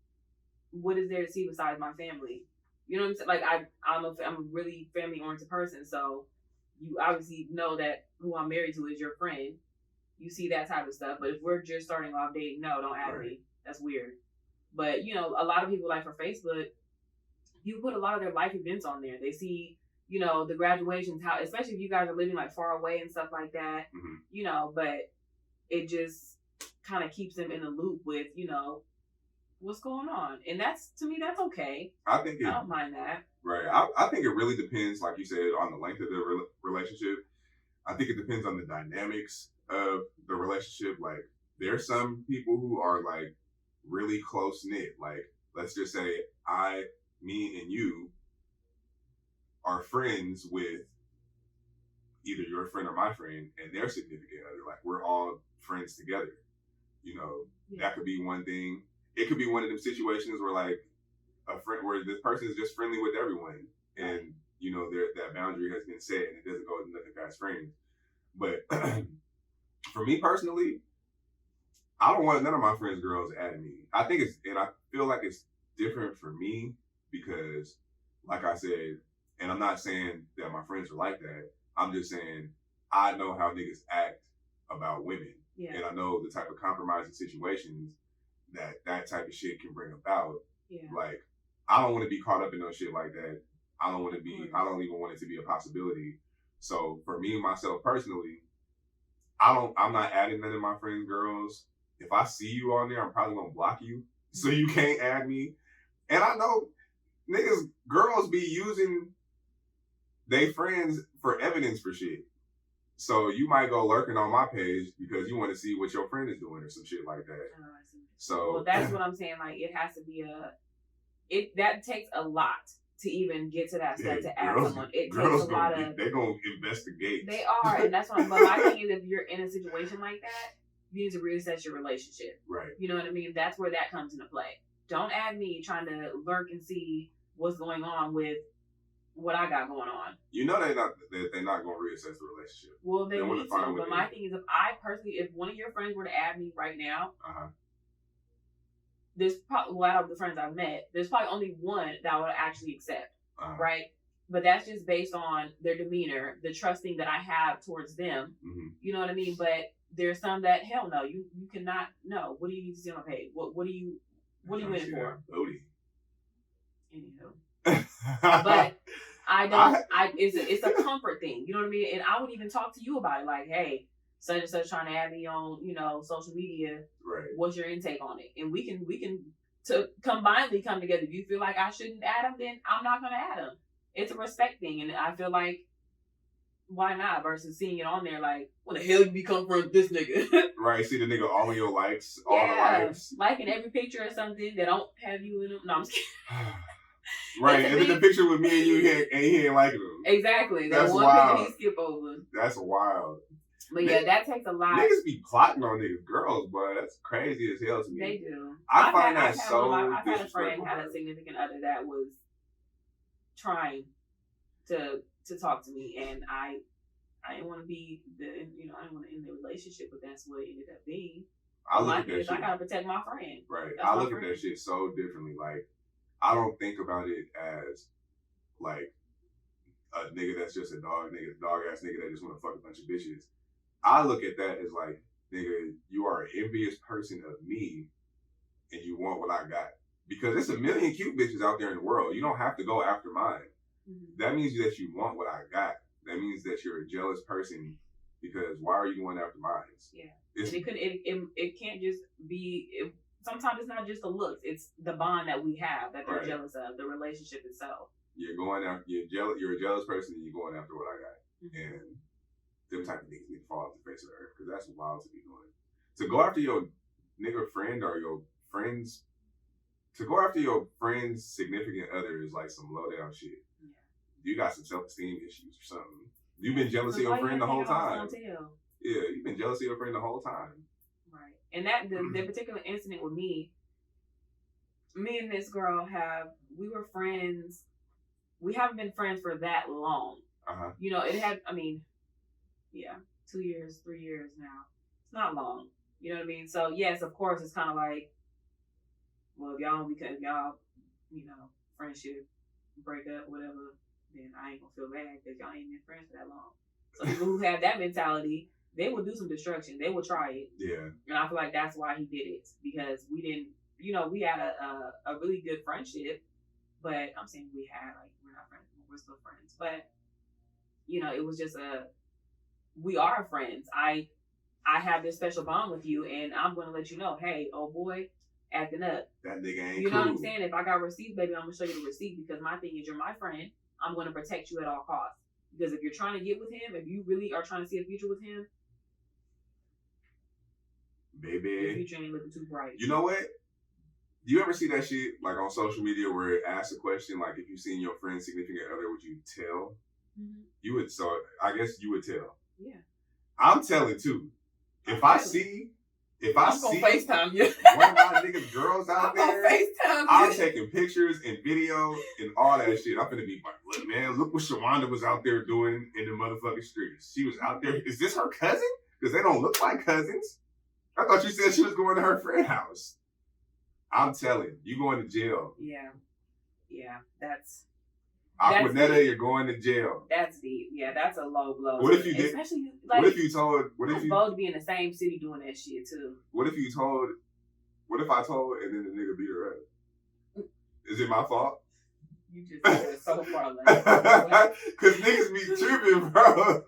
what is there to see besides my family? You know what I'm saying? Like I'm a really family oriented person, so you obviously know that who I'm married to is your friend. You see that type of stuff. But if we're just starting off dating, no, don't add me. That's weird. But a lot of people, like for Facebook, you put a lot of their life events on there. They see, the graduations, how, especially if you guys are living like far away and stuff like that, but it just kind of keeps them in the loop with, what's going on. And to me, that's okay. I don't mind that. Right. I think it really depends, like you said, on the length of the relationship. I think it depends on the dynamics of the relationship. Like, there's some people who are like really close knit. Like, let's just say me and you are friends with either your friend or my friend and their significant other. Like, we're all friends together. That could be one thing. It could be one of them situations where like a friend, where this person is just friendly with everyone, and that boundary has been set and it doesn't go nothing past friends. But for me personally, I don't want none of my friends' girls adding me. I feel like it's different for me because, like I said, and I'm not saying that my friends are like that. I'm just saying I know how niggas act about women, and I know the type of compromising situations that type of shit can bring about. Yeah. Like, I don't want to be caught up in no shit like that. I don't even want it to be a possibility. So for me, myself personally, I'm not adding none of my friends' girls. If I see you on there, I'm probably gonna block you so you can't add me. And I know girls be using they friends for evidence for shit. So you might go lurking on my page because you want to see what your friend is doing or some shit like that. So that's what I'm saying. Like, it has to be that takes a lot to even get to that step to add someone. It takes a lot of. They're gonna investigate. They are, and that's what. But my thing is, if you're in a situation like that, you need to reassess your relationship. Right. You know what I mean? That's where that comes into play. Don't add me trying to lurk and see what's going on with what I got going on. They're not going to reassess the relationship. Well, they need to. But my thing is, if one of your friends were to add me right now, there's probably, out of the friends I've met, there's probably only one that I would actually accept, right? But that's just based on their demeanor, the trusting that I have towards them. Mm-hmm. You know what I mean? But there's some that, hell no, you cannot. No, what do you need to see on my page? What do you in it for? Booty. Anywho. But I don't. It's a comfort thing. You know what I mean? And I would even talk to you about it, like, hey, such and such trying to add me on, social media. Right. What's your intake on it? And we can to combinedly come together. If you feel like I shouldn't add them, then I'm not gonna add them. It's a respect thing, and I feel like, why not? Versus seeing it on there, like, what the hell you be confronting this nigga? Right, see the nigga all of your likes, all the likes, liking every picture or something that don't have you in them. No, I'm just kidding. Right, and then the picture with me and you, he ain't liking them. Exactly, that's one wild. Picture he skip over. That's wild. But yeah, that takes a lot. Niggas be plotting on niggas' girls, but that's crazy as hell to me. They do. I've had a friend had a significant other that was trying to talk to me, and I didn't want to be I didn't want to end the relationship, but that's what it ended up being. I look at that shit. I gotta protect my friend. Right. I look at that shit so differently. Like, I don't think about it as like a nigga that's just a dog ass nigga that just want to fuck a bunch of bitches. I look at that as like, nigga, you are an envious person of me, and you want what I got. Because there's a million cute bitches out there in the world. You don't have to go after mine. Mm-hmm. That means that you want what I got. That means that you're a jealous person, because why are you going after mine? Yeah. It can't just be. Sometimes it's not just the looks; it's the bond that we have that they're jealous of, the relationship itself. You're going after. You're a jealous person, and you're going after what I got. Mm-hmm. And them type of niggas need to fall off the face of the earth, because that's wild to be doing. To go after your nigga friend or your friends. To go after your friend's significant other is like some low down shit. Yeah. You got some self-esteem issues or something. You've been jealous of your friend the whole time. Yeah, you've been jealous of your friend the whole time. Right. And that the particular incident with me and this girl we were friends. We haven't been friends for that long. Uh-huh. It had, 2 years, 3 years now. It's not long. You know what I mean? So yes, of course, it's kind of like, well, if y'all, friendship break up, whatever, then I ain't gonna feel bad because y'all ain't been friends for that long. So people who have that mentality, they will do some destruction. They will try it. Yeah. And I feel like that's why he did it, because we didn't, we had a really good friendship, but I'm saying we're not friends, we're still friends. But, it was just we are friends. I have this special bond with you, and I'm going to let you know, hey, oh boy, acting up. That nigga ain't You know what I'm saying? If I got receipts, baby, I'm going to show you the receipt, because my thing is, you're my friend. I'm going to protect you at all costs. Because if you're trying to get with him, if you really are trying to see a future with him, baby, your future ain't looking too bright. You know what? Do you ever see that shit like on social media where it asks a question like, if you seen your friend's significant other, would you tell? Mm-hmm. You would. So I guess you would tell. Yeah. I'm telling too. If I see FaceTime you. One of my niggas girls out there, I'm taking pictures and video and all that shit. I'm gonna be like, look, man, look what Shawanda was out there doing in the motherfucking streets. She was out there. Is this her cousin? Because they don't look like cousins. I thought you said she was going to her friend's house. I'm telling you going to jail. Yeah, that's Aquanetta, you're going to jail. That's deep. Yeah, that's a low blow. What if you did? Especially what if you told? both to be in the same city doing that shit too? What if you told? What if I told and then the nigga beat her up? Is it my fault? You just said it so far. Because niggas be tripping, bro.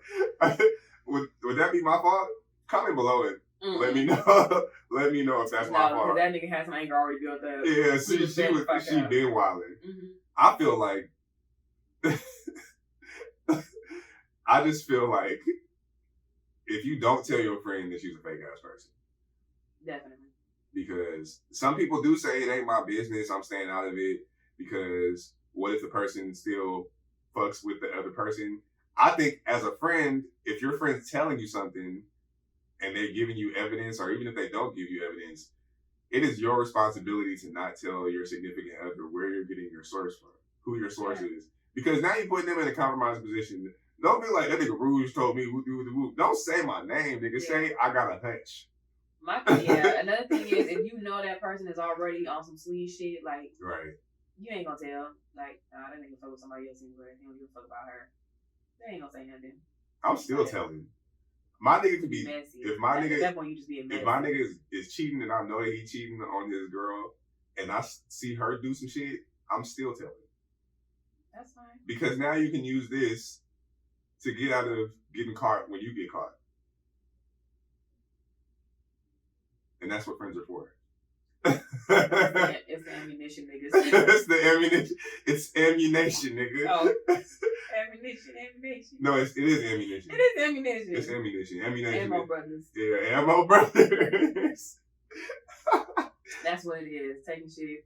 Would that be my fault? Comment below it. Mm-hmm. Let me know. Let me know if that's my fault. That nigga has some anger already built up. Yeah, she been wilding. Mm-hmm. I feel like. I just feel like if you don't tell your friend that she's a fake ass person. Definitely. Because some people do say it ain't my business, I'm staying out of it, because what if the person still fucks with the other person? I think as a friend, if your friend's telling you something and they're giving you evidence, or even if they don't give you evidence, it is your responsibility to not tell your significant other where you're getting your source from, who your source is. Because now you're putting them in a compromised position. Don't be like, that nigga Rouge told me, woo. Don't say my name, nigga. Say, I got a hunch. Another thing is, if you know that person is already on some sleaze shit, like, right. You ain't gonna tell. Like, nah, that nigga fuck with somebody else anyway. He don't give a fuck about her. They ain't gonna say nothing. I'm still telling. My nigga could be messy. If my nigga, at that point, you just being messy. If my nigga is cheating and I know that he cheating on his girl, and I see her do some shit, I'm still telling. That's fine. Because now you can use this to get out of getting caught when you get caught. And that's what friends are for. It's the ammunition, niggas. It's the ammunition. It's ammunition, nigga. Oh, ammunition. No, it is ammunition. It is ammunition. It's ammunition. Ammunition. Ammo brothers. Yeah, ammo brothers. That's what it is. Taking shit.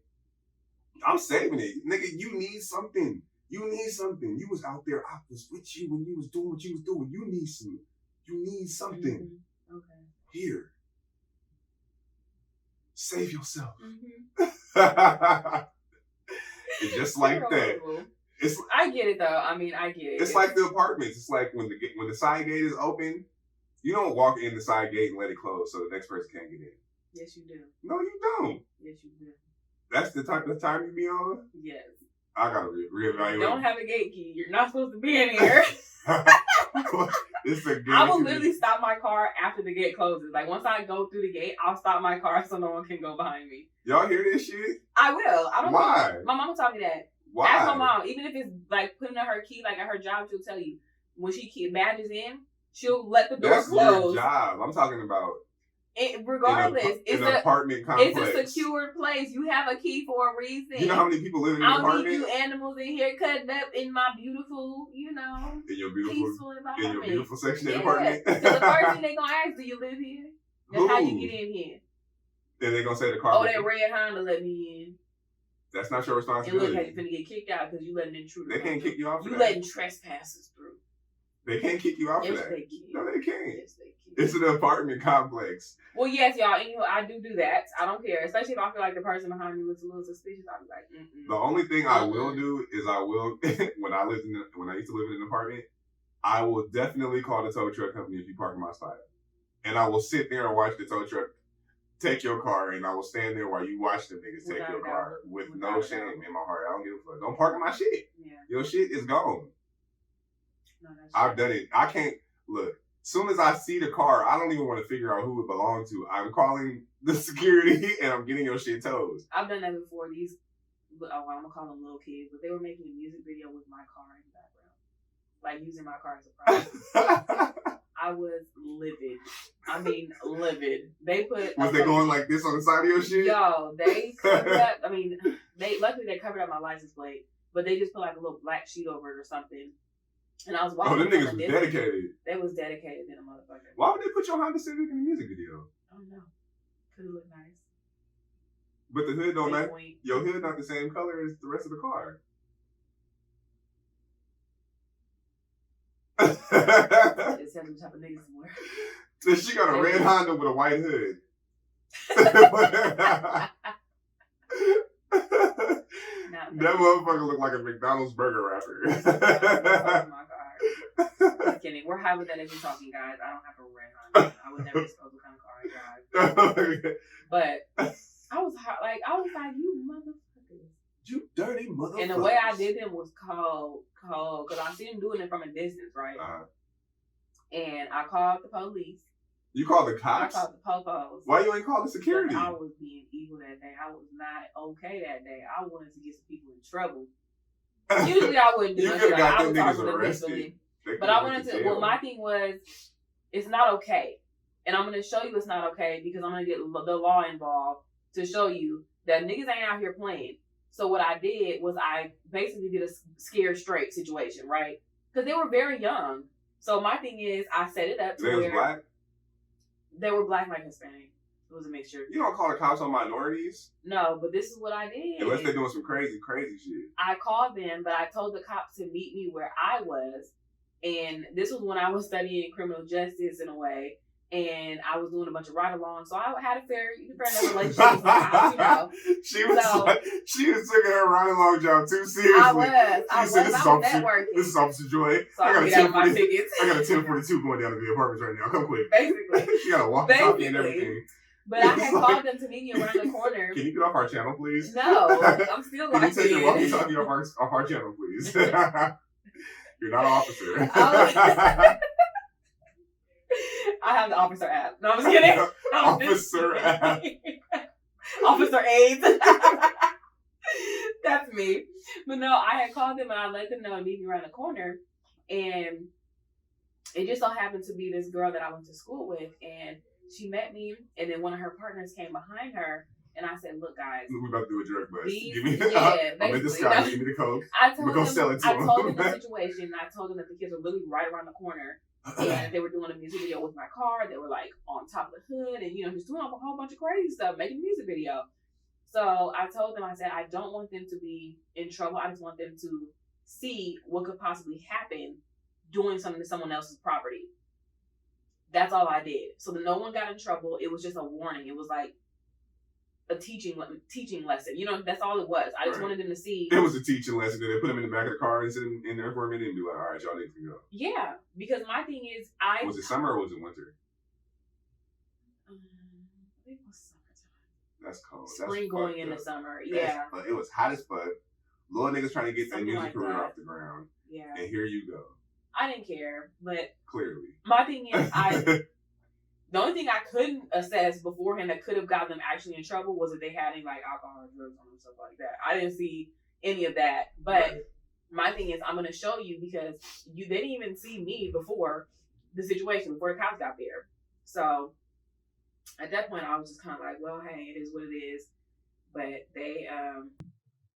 I'm saving it. Nigga, you need something. You need something. You was out there. I was with you when you was doing what you was doing. You need some. You need something. Mm-hmm. Okay. Here. Save yourself. Mm-hmm. It's just like that. I get it though. I mean, I get it. It's like the apartments. It's like when the side gate is open, you don't walk in the side gate and let it close so the next person can't get in. Yes, you do. No, you don't. Yes, you do. That's the type of time you be on? Yes. I gotta reevaluate. You don't have a gate key. You're not supposed to be in here. It's a gate. I will literally stop my car after the gate closes. Like, once I go through the gate, I'll stop my car so no one can go behind me. Y'all hear this shit? I will. I don't Why? know. My mama taught me that. Why? Ask my mom. Even if it's like putting in her key, like at her job, she'll tell you. When she badges in, she'll let the door That's close. Your job. I'm talking about. Regardless, it's an apartment complex. It's a secured place. You have a key for a reason. You know how many people live in the I apartment? don't need you animals in here cutting up in my beautiful, in your peaceful environment. In your beautiful section of the apartment. So the first thing they gonna ask, do you live here? That's how you get in here. Then they gonna say the car. Oh, that red Honda let me in. That's not your responsibility. And look how you finna get kicked out because you letting intruders. They can't kick you off. You letting trespassers through. They can't kick you off yes, of that. They can. No, they can't. Yes, they can. It's an apartment complex. Well, yes, y'all. Anyway, I do that. I don't care. Especially if I feel like the person behind me looks a little suspicious. I'll be like, mm-mm. The only thing I will do is when I used to live in an apartment, I will definitely call the tow truck company if you park in my spot. And I will sit there and watch the tow truck take your car, and I will stand there while you watch the niggas take your car with no shame in my heart. I don't give a fuck. Don't park in my shit. Yeah. Your shit is gone. No, I've done it. I can't look. As soon as I see the car, I don't even want to figure out who it belongs to. I'm calling the security and I'm getting your shit towed. I've done that before. I'm gonna call them little kids, but they were making a music video with my car in the background, like using my car as a prop. I was livid. I mean, livid. They put. Was they going like this on the side of your shit? Yo, they covered up. I mean, luckily they covered up my license plate, but they just put like a little black sheet over it or something. And I was watching. Oh, them niggas was dedicated. They was dedicated than a motherfucker. Why would they put your Honda Civic in the music video? I don't know. Could it look nice? But the hood don't match. Your hood not the same color as the rest of the car. Just have some type of niggas somewhere. So she got a red Honda with a white hood. That motherfucker look like a McDonald's burger wrapper. Just kidding. We're high with that if you're talking, guys. I don't have a red Honda. I would never disclose what kind of car I drive. But I was like, you motherfuckers. You dirty motherfuckers. And the way I did them was cold, because I see them doing it from a distance, right? And I called the police. You called the cops? I called the popos. Why you ain't called the security? I was being evil that day. I was not okay that day. I wanted to get some people in trouble. Usually I wouldn't do you that. could have got I them niggas arrested. But I wanted to, well, my thing was, it's not okay. And I'm going to show you it's not okay because I'm going to get the law involved to show you that niggas ain't out here playing. So what I did was I basically did a scared straight situation, right? Because they were very young. So my thing is, I set it up to where... They was black? They were black, like Hispanic. It was a mixture. You don't call the cops on minorities? No, but this is what I did. Unless they're doing some crazy shit. I called them, but I told the cops to meet me where I was. And this was when I was studying criminal justice in a way. And I was doing a bunch of ride-alongs. So I had a fair enough relationship. She was taking her ride-along job too seriously. I was networking. This is Officer Joy. So I got my tickets. I got a 1042 going down to the apartments right now. Come quick. Basically. She got a walkie-talkie and everything. But I had called them to meet me around the corner. Can you get off our channel, please? No, I'm still Can like you take your walkie-talkie off our channel, please? You're not an officer. I have the officer app. No, I'm just kidding. Officer app. Officer AIDS. That's me. But no, I had called them and I let them know and meet me around the corner. And it just so happened to be this girl that I went to school with. And she met me. And then one of her partners came behind her. And I said, look, guys. We're about to do a drug bust. Give me I'm in disguise. Give me the coke. I told them the situation. I told them that the kids were really right around the corner. And they were doing a music video with my car. They were like on top of the hood and, just doing a whole bunch of crazy stuff, making a music video. So I told them, I said, I don't want them to be in trouble. I just want them to see what could possibly happen doing something to someone else's property. That's all I did. So that no one got in trouble. It was just a warning. It was like a teaching lesson. That's all it was. I just wanted them to see. It was a teaching lesson. Then they put them in the back of the car and sit in there for a minute and be like, all right, y'all need to go. Yeah, because my thing is, Was it summer or was it winter? I think it was summertime. That's cold. Spring going into summer. Yeah. It was hot as fuck. Little niggas trying to get their music like career that. off the ground. Yeah. And here you go. I didn't care, but clearly. My thing is, the only thing I couldn't assess beforehand that could have gotten them actually in trouble was if they had any like alcohol or drugs on them, stuff like that. I didn't see any of that. But my thing is, I'm going to show you because they didn't even see me before the situation, before the cops got there. So at that point, I was just kind of like, well, hey, it is what it is. But they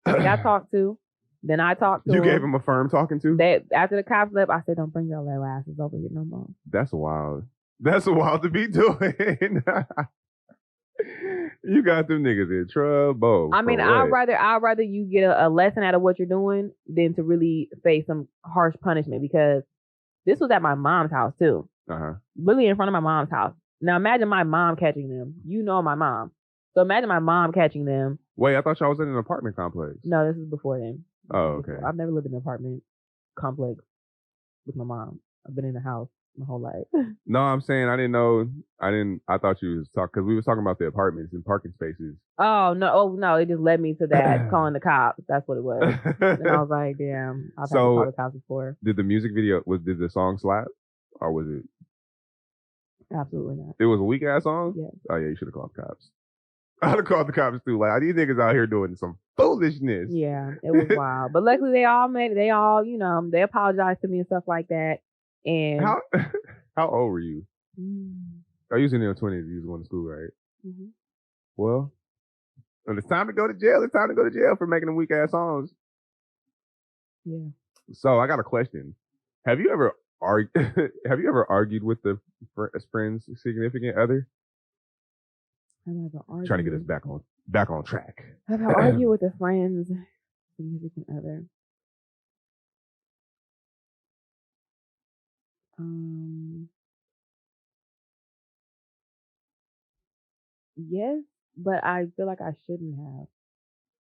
got talked to. Then I talked to You him. gave him a firm talking to? After the cops left, I said, don't bring your little asses over here no more. That's wild. That's wild to be doing. You got them niggas in trouble. I mean, I'd rather you get a lesson out of what you're doing than to really face some harsh punishment, because this was at my mom's house too. Really in front of my mom's house. Now imagine my mom catching them. You know my mom. So imagine my mom catching them. Wait, I thought y'all was in an apartment complex. No, this is before then. Oh, okay. I've never lived in an apartment complex with my mom. I've been in the house my whole life. No, I'm saying I thought you was talking, because we was talking about the apartments and parking spaces. Oh no, it just led me to that, calling the cops. That's what it was. And I was like, damn, I've had to call the cops before. Did the music video, did the song slap? Or was it? Absolutely not. It was a weak ass song? Yeah. Oh yeah, you should have called the cops. I'd have called the cops too. Like, these niggas out here doing some foolishness. Yeah, it was wild. But luckily they all apologized to me and stuff like that. And how old were you? I was in your 20s. You was going to school, right? Mm-hmm. Well, when it's time to go to jail, it's time to go to jail for making them weak ass songs. Yeah. So I got a question. Have you ever argued with the friend's significant other? I've never argued. Trying to get us back on track. Have I argued with a friend's significant other? Yes, but I feel like I shouldn't have,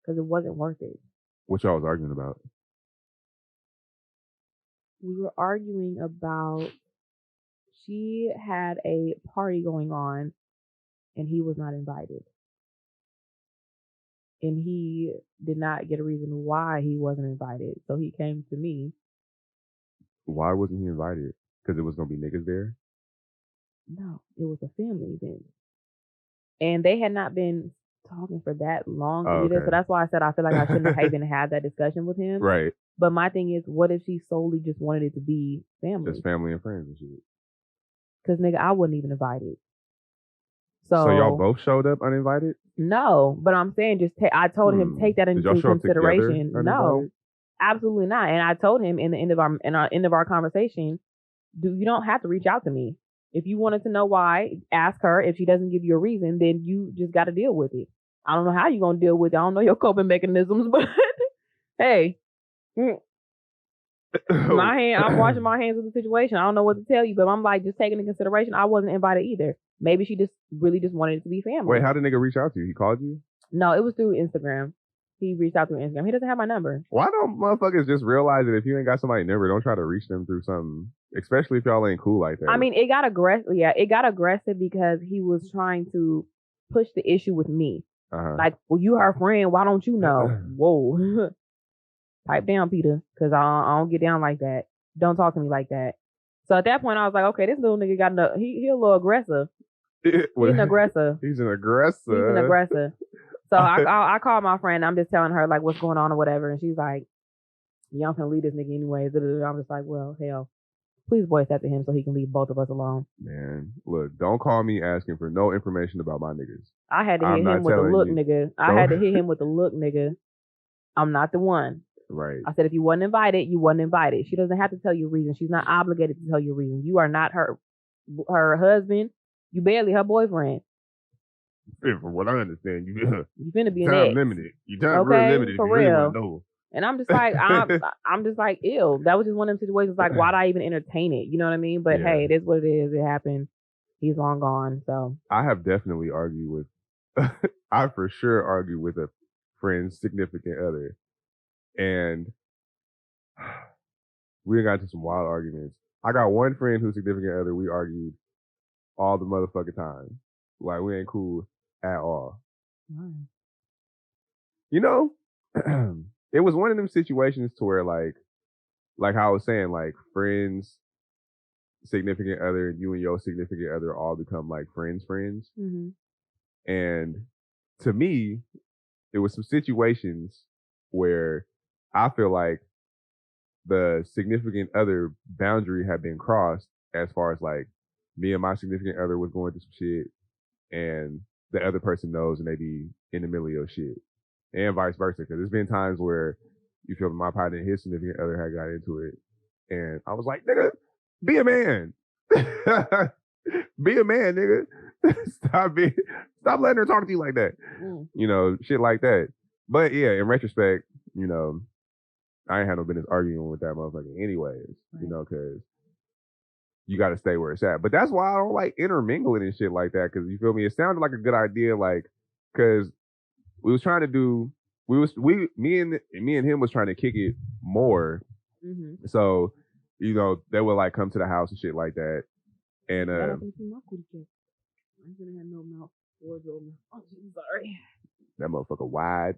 because it wasn't worth it. What y'all was arguing about? We were arguing about, she had a party going on and he was not invited. And he did not get a reason why he wasn't invited. So he came to me. Why wasn't he invited? Because it was going to be niggas there? No, it was a family event. And they had not been talking for that long either. Okay. So that's why I said I feel like I shouldn't have even had that discussion with him. Right. But my thing is, what if she solely just wanted it to be family? Just family and friends and shit. Because, nigga, I wasn't even invited. So y'all both showed up uninvited? No, but I'm saying I told him take that into consideration. No, absolutely not. And I told him in the end of our conversation, you don't have to reach out to me. If you wanted to know why, ask her. If she doesn't give you a reason, then you just got to deal with it. I don't know how you're going to deal with it. I don't know your coping mechanisms, but hey, I'm washing my hands with the situation. I don't know what to tell you, but I'm like, just taking into consideration, I wasn't invited either. Maybe she just really just wanted it to be family. Wait, how did nigga reach out to you? He called you? No, it was through Instagram. He reached out through Instagram. He doesn't have my number. Why don't motherfuckers just realize that if you ain't got somebody's number, don't try to reach them through something, especially if y'all ain't cool like that? I mean, it got aggressive. Yeah, it got aggressive because he was trying to push the issue with me. Like, well, you her friend. Why don't you know? Whoa. Pipe down, Peter, because I don't get down like that. Don't talk to me like that. So at that point, I was like, okay, this little nigga got he a little aggressive. He's an aggressor. He's an aggressor. He's an aggressor. So I called my friend. I'm just telling her like what's going on or whatever, and she's like, "Yeah, I'm gonna leave this nigga anyways." I'm just like, "Well, hell, please voice that to him so he can leave both of us alone." Man, look, don't call me asking for no information about my niggas. I had to hit him with the look, nigga. I had to hit him with the look, nigga. I'm not the one. Right. I said, if you wasn't invited, you wasn't invited. She doesn't have to tell you a reason. She's not obligated to tell you a reason. You are not her husband. You barely her boyfriend. From what I understand, you finna be time limited. You time real limited. For if you real. Really want to know. And I'm just like, I'm just like, ew. That was just one of them situations. Like, why'd I even entertain it? You know what I mean? But hey, it is what it is. It happened. He's long gone. So I have definitely argued with. I for sure argued with a friend's significant other. And we got into some wild arguments. I got one friend who's significant other. We argued all the motherfucking time. Like, we ain't cool at all. Why? You know, it was one of them situations to where like how I was saying, like friends, significant other, you and your significant other all become like friends. Mm-hmm. And to me, it was some situations where I feel like the significant other boundary had been crossed as far as like me and my significant other was going through some shit and the other person knows and they be in the middle of your shit. And vice versa. Because there's been times where you feel my partner and his significant other had got into it. And I was like, nigga, be a man. Be a man, nigga. Stop letting her talk to you like that. You know, shit like that. But yeah, in retrospect, you know, I ain't had no business arguing with that motherfucker anyways, you know, because you got to stay where it's at. But that's why I don't like intermingling and shit like that, because you feel me? It sounded like a good idea, like, because we was trying to do, me and him was trying to kick it more. Mm-hmm. So, you know, they would like come to the house and shit like that. And I'm gonna have no mouth. Oh, I'm sorry. That motherfucker wide.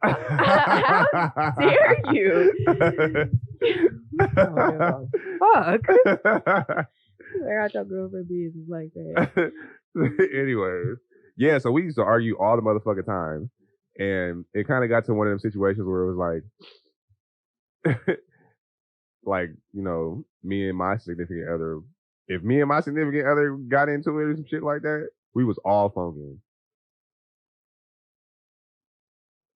How dare you? Oh, fuck. Where out your girlfriend business like that? Anyways, yeah, so we used to argue all the motherfucking time. And it kind of got to one of them situations where it was like, like, you know, me and my significant other, if me and my significant other got into it or some shit like that, we was all funking.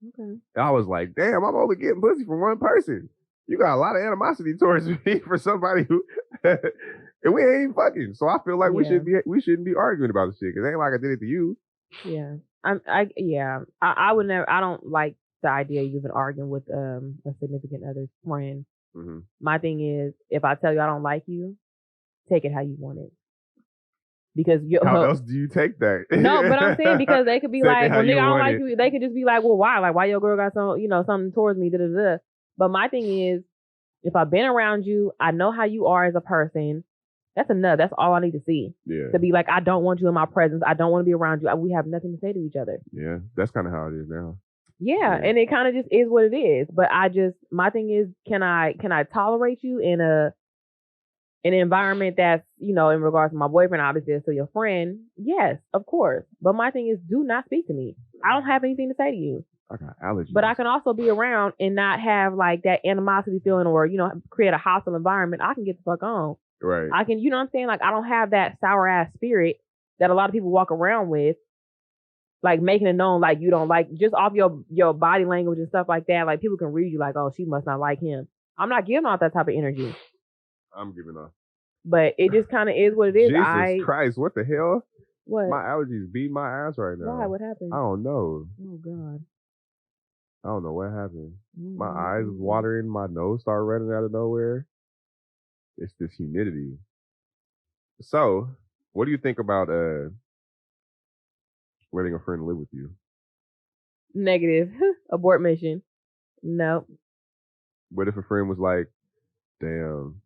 Okay. I was like, damn, I'm only getting pussy from one person. You got a lot of animosity towards me for somebody who, and we ain't fucking. So I feel like we shouldn't be arguing about this shit, because it ain't like I did it to you. Yeah. I would never. I don't like the idea of you even arguing with a significant other's friend. Mm-hmm. My thing is, if I tell you I don't like you, take it how you want it. Because how else do you take that? No, but I'm saying, because they could be like, well, nigga, I don't like you. They could just be like, well, why? Like, why your girl got some, something towards me? Da da da. But my thing is, if I've been around you, I know how you are as a person. That's enough. That's all I need to see. Yeah. To be like, I don't want you in my presence. I don't want to be around you. We have nothing to say to each other. Yeah, that's kind of how it is now. Yeah, and it kind of just is what it is. But my thing is, can I tolerate you in an environment that's, in regards to my boyfriend, obviously, so your friend? Yes, of course. But my thing is, do not speak to me. I don't have anything to say to you. I got allergies. But I can also be around and not have like that animosity feeling, or, create a hostile environment. I can get the fuck on. Right. I can, you know what I'm saying? Like, I don't have that sour ass spirit that a lot of people walk around with, like making it known, like, you don't like, just off your body language and stuff like that. Like, people can read you like, oh, she must not like him. I'm not giving off that type of energy. I'm giving off. But it just kind of is what it is. Jesus Christ, what the hell? What? My allergies beat my ass right now. Why? What happened? I don't know. Oh, God. I don't know what happened. My eyes was watering. My nose started running out of nowhere. It's this humidity. So, what do you think about letting a friend live with you? Negative. Abort mission. Nope. What if a friend was like, damn,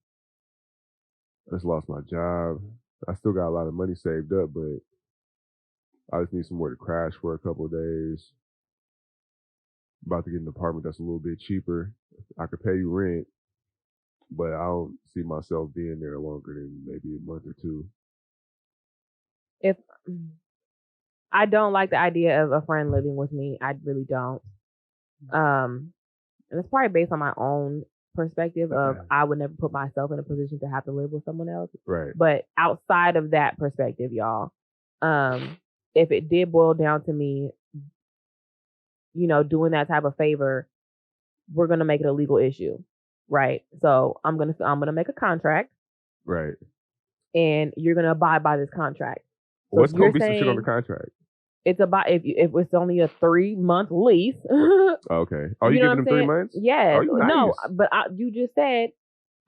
I just lost my job. I still got a lot of money saved up, but I just need somewhere to crash for a couple of days. About to get an apartment that's a little bit cheaper. I could pay you rent, but I don't see myself being there longer than maybe a month or two. If I don't like the idea of a friend living with me, I really don't. And it's probably based on my own perspective of I would never put myself in a position to have to live with someone else. Right. But outside of that perspective, y'all, if it did boil down to me, doing that type of favor, we're gonna make it a legal issue, right? So I'm gonna make a contract, right? And you're gonna abide by this contract. So what's gonna be some shit on the contract? It's about if it's only a 3-month lease. Okay. Oh, you giving them 3 months? Yes. Oh, nice. No, but you just said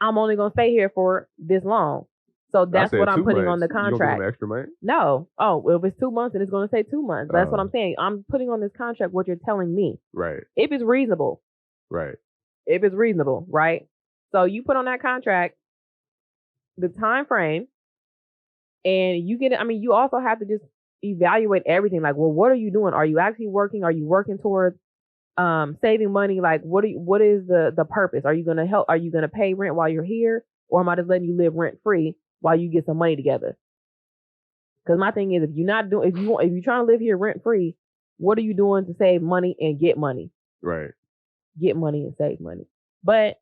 I'm only gonna stay here for this long. So that's what I'm putting on the contract. You gonna give them extra month? No. Oh, well, if it's 2 months, then it's gonna say 2 months. That's what I'm saying. I'm putting on this contract what you're telling me. Right. If it's reasonable. Right. If it's reasonable, right? So you put on that contract the time frame, and you get it. I mean, you also have to just evaluate everything. Like, well, what are you doing? Are you actually working? Are you working towards saving money? Like, what is the purpose? Are you gonna help? Are you gonna pay rent while you're here, or am I just letting you live rent free while you get some money together? Because my thing is, if you're trying to live here rent free, what are you doing to save money and get money? Right. Get money and save money. But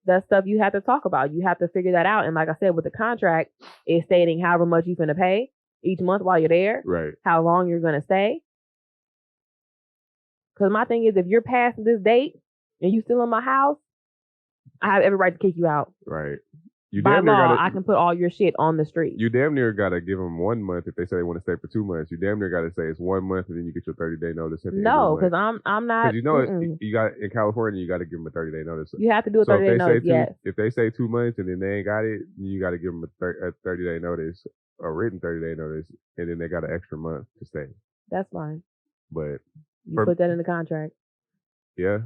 that's stuff you have to talk about. You have to figure that out. And like I said, with the contract, it's stating however much you're going to pay each month while you're there. Right. How long you're going to stay. Because my thing is, if you're past this date and you still in my house, I have every right to kick you out. Right. By law, I can put all your shit on the street. You damn near got to give them 1 month if they say they want to stay for 2 months. You damn near got to say it's 1 month and then you get your 30-day notice. No, because I'm not. Because you got in California, you got to give them a 30-day notice. You have to do a 30-day notice. Yes. If they say 2 months and then they ain't got it, you got to give them a 30-day notice, a written 30-day notice, and then they got an extra month to stay. That's fine. But you put that in the contract. Yeah,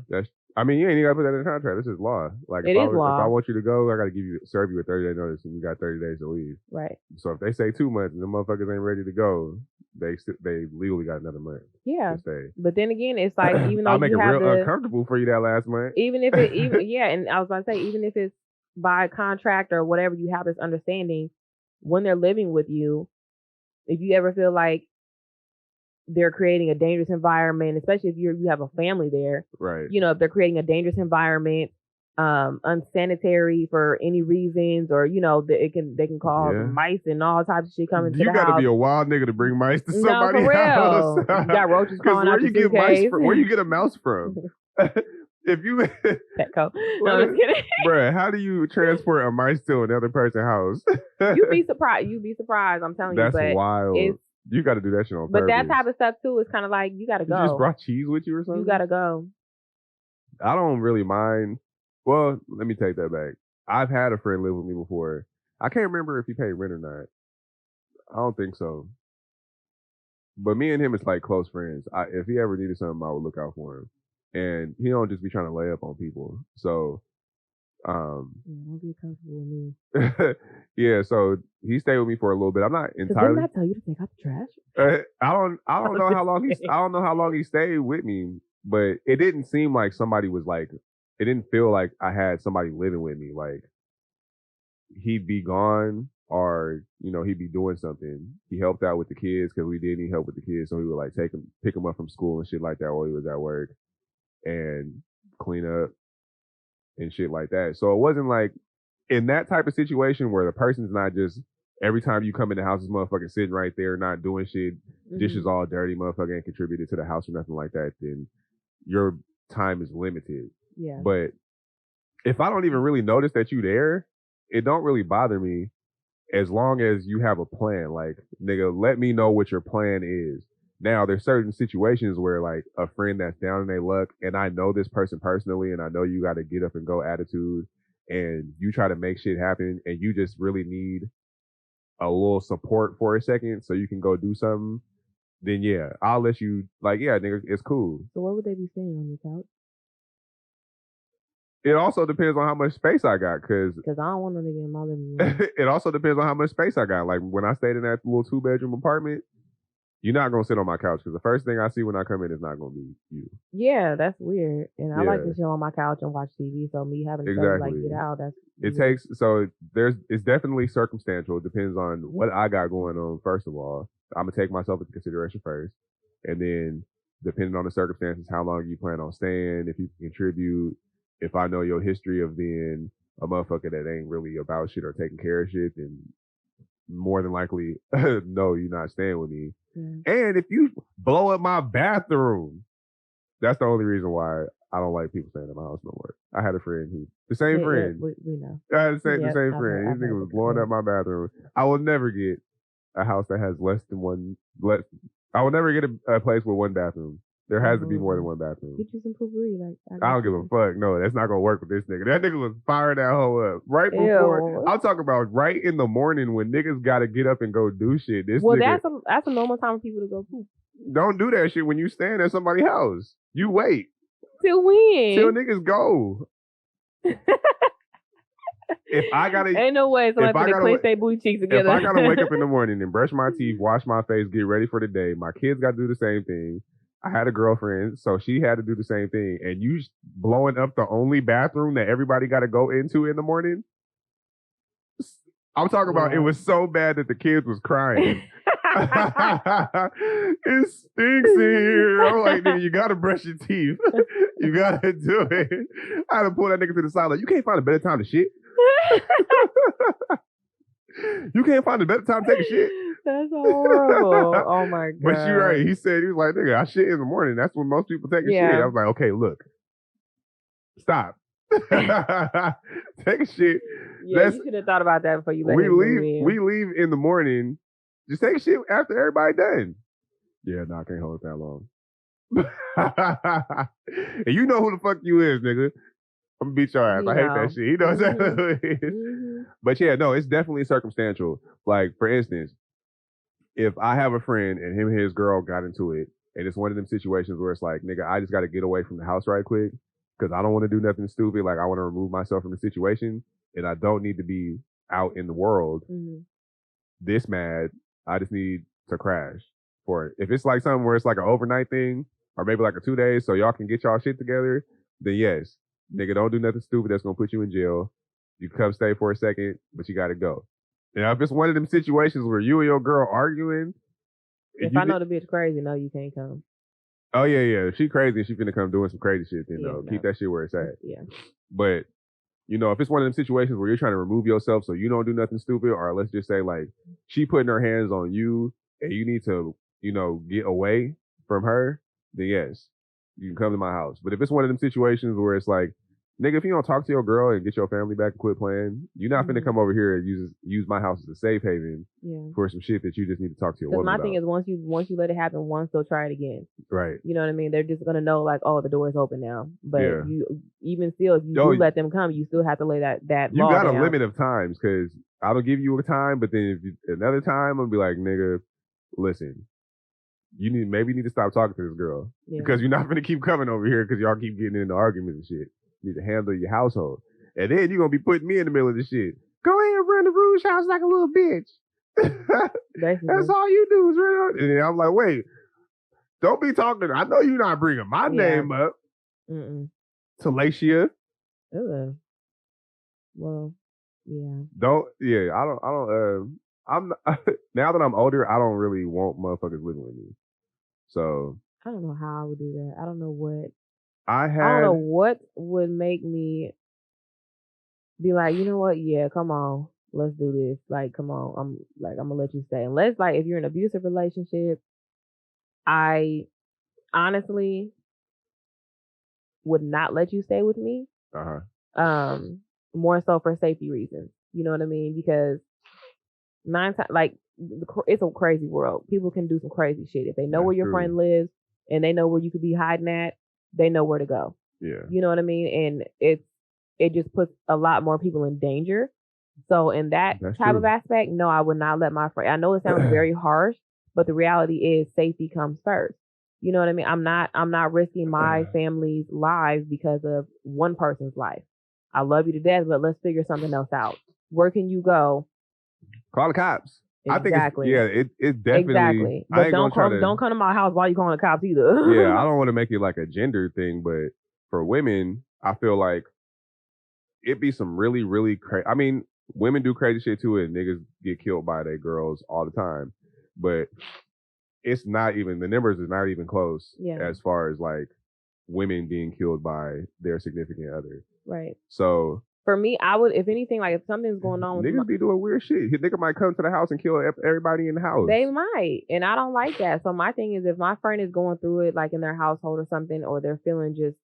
I mean, you ain't even got to put that in the contract. This is law. Like, it is law. If I want you to go, I got to serve you a 30-day notice, and you got 30 days to leave. Right. So if they say 2 months and the motherfuckers ain't ready to go, they legally got another month. Yeah. To stay. But then again, it's like even though I'll make it real uncomfortable for you that last month. Even if it and I was about to say, even if it's by contract or whatever, you have this understanding when they're living with you. If you ever feel like they're creating a dangerous environment, especially if you have a family there. Right. If they're creating a dangerous environment, unsanitary for any reasons, or they can cause mice and all types of shit coming to the house. You gotta be a wild nigga to bring mice to somebody's house. You got roaches crawling out your suitcase. Where you get a mouse from? If you Petco. No, I'm just kidding. Bruh, how do you transport a mice to another person's house? You'd be surprised. I'm telling you. That's wild. You got to do that shit on purpose. But that type of stuff too is kind of like you got to go. You just brought cheese with you or something? You got to go. I don't really mind. Well, let me take that back. I've had a friend live with me before. I can't remember if he paid rent or not. I don't think so. But me and him is like close friends. If he ever needed something, I would look out for him. And he don't just be trying to lay up on people. So, don't be comfortable with me. Yeah, so he stayed with me for a little bit. I'm not entirely. Didn't I tell you to take out the trash? I don't know how long I don't know how long he stayed with me, but it didn't seem like somebody was like. It didn't feel like I had somebody living with me. Like he'd be gone, or he'd be doing something. He helped out with the kids because we did need help with the kids, so he would like pick him up from school and shit like that while he was at work, and clean up and shit like that. So it wasn't like in that type of situation where the person's not just every time you come in the house, this motherfucker sitting right there, not doing shit, dishes all dirty, motherfucker ain't contributed to the house or nothing like that, then your time is limited. Yeah. But if I don't even really notice that you there, it don't really bother me as long as you have a plan. Like, nigga, let me know what your plan is. Now, there's certain situations where, like, a friend that's down in their luck, and I know this person personally, and I know you got to get up and go attitude, and you try to make shit happen, and you just really need a little support for a second so you can go do something, then yeah, I'll let you, like, yeah, nigga, it's cool. So where would they be staying, on your couch? It also depends on how much space I got, because I don't want to nigga in my living room. It also depends on how much space I got. Like, when I stayed in that little 2-bedroom apartment, you're not gonna sit on my couch because the first thing I see when I come in is not gonna be you. Yeah, that's weird. And I like to chill on my couch and watch TV. So me having to tell you, like, get out, that's it weird. It's definitely circumstantial. It depends on what I got going on. First of all, I'm gonna take myself into consideration first, and then depending on the circumstances, how long you plan on staying, if you can contribute, if I know your history of being a motherfucker that ain't really about shit or taking care of shit, then more than likely, no, you're not staying with me. Mm. And if you blow up my bathroom, that's the only reason why I don't like people staying in my house no more. I had a friend the same friend. We know. I had the same friend. This nigga was blowing up my bathroom. I will never get a house that has I will never get a place with one bathroom. There has to be more than one bathroom. Get you some poopery. I don't give a fuck. No, that's not gonna work with this nigga. That nigga was firing that hoe up right before. I'm talking about right in the morning when niggas gotta get up and go do shit. That's a normal time for people to go poop. Don't do that shit when you stand at somebody's house. You wait. Till when? Till niggas go. If I gotta, ain't no way somebody finna clench their booty cheeks together. If I gotta wake up in the morning and brush my teeth, wash my face, get ready for the day, my kids gotta do the same thing. I had a girlfriend, so she had to do the same thing. And you blowing up the only bathroom that everybody got to go into in the morning? I'm talking about it was so bad that the kids was crying. It stinks in here. I'm like, nigga, you got to brush your teeth. You got to do it. I had to pull that nigga to the side like, you can't find a better time to shit? You can't find a better time to take a shit? That's horrible. Oh my God. But you're right. He was like, nigga, I shit in the morning. That's when most people take a shit. I was like, okay, look. Stop. Take a shit. Yeah, you should have thought about that before you let We leave in the morning. Just take a shit after everybody done. Yeah, no, I can't hold it that long. And you know who the fuck you is, nigga. I'm gonna beat your ass. I hate that shit. You know exactly who it is. Mm-hmm. But yeah, no, it's definitely circumstantial. Like, for instance, if I have a friend and him and his girl got into it, and it's one of them situations where it's like, nigga, I just got to get away from the house right quick because I don't want to do nothing stupid. Like, I want to remove myself from the situation, and I don't need to be out in the world this mad. I just need to crash for it. If it's like something where it's like an overnight thing, or maybe like a 2 days, so y'all can get y'all shit together, then yes, nigga, don't do nothing stupid that's gonna put you in jail. You can come stay for a second, but you gotta go. Now, if it's one of them situations where you and your girl arguing, if I know the bitch crazy, no, you can't come. Oh yeah. If she crazy and she finna come doing some crazy shit, then keep that shit where it's at. Yeah. But you know, if it's one of them situations where you're trying to remove yourself so you don't do nothing stupid, or let's just say like she putting her hands on you and you need to, you know, get away from her, then yes, you can come to my house. But if it's one of them situations where it's like, nigga, if you don't talk to your girl and get your family back and quit playing, you're not finna come over here and use my house as a safe haven for some shit that you just need to talk to your woman about. My thing is once you let it happen once, they'll try it again. Right. You know what I mean? They're just gonna know like, oh, the door is open now. But you even still, if you do let them come, you still have to lay that you law got down. A limit of times because I'll give you a time, but then if another time I'll be like, nigga, listen. You maybe need to stop talking to this girl because you're not gonna keep coming over here because y'all keep getting into arguments and shit. You need to handle your household, and then you're gonna be putting me in the middle of this shit. Go ahead and run the Rouge house like a little bitch. That's all you do is run. And then I'm like, wait, don't be talking. I know you're not bringing my name up, Talacia. Well, yeah. Don't. Yeah, I don't. I'm not, now that I'm older, I don't really want motherfuckers living with me. So I don't know how I would do that. I don't know what. I don't know what would make me be like, you know what? Yeah, come on, let's do this. Like, come on, I'm gonna let you stay. Unless like if you're in an abusive relationship, I honestly would not let you stay with me. More so for safety reasons. You know what I mean? Because 9 times, like, it's a crazy world. People can do some crazy shit. If they know where your friend lives and they know where you could be hiding at, they know where to go. Yeah. You know what I mean? And it just puts a lot more people in danger. So in that type of aspect, no, I would not let my friend. I know it sounds very harsh, but the reality is safety comes first. You know what I mean? I'm not risking my family's lives because of one person's life. I love you to death, but let's figure something else out. Where can you go? Call the cops. Exactly. I think it's definitely exactly. But don't come to my house while you calling the cops either. Yeah, I don't want to make it like a gender thing, but for women, I feel like it'd be some really, really crazy. I mean, women do crazy shit too, and niggas get killed by their girls all the time. But it's not even, the numbers is not even close as far as like women being killed by their significant other. Right. So for me, I would, if anything, like if something's going on with niggas be doing weird shit. Nigga might come to the house and kill everybody in the house. They might, and I don't like that. So my thing is, if my friend is going through it, like in their household or something, or they're feeling just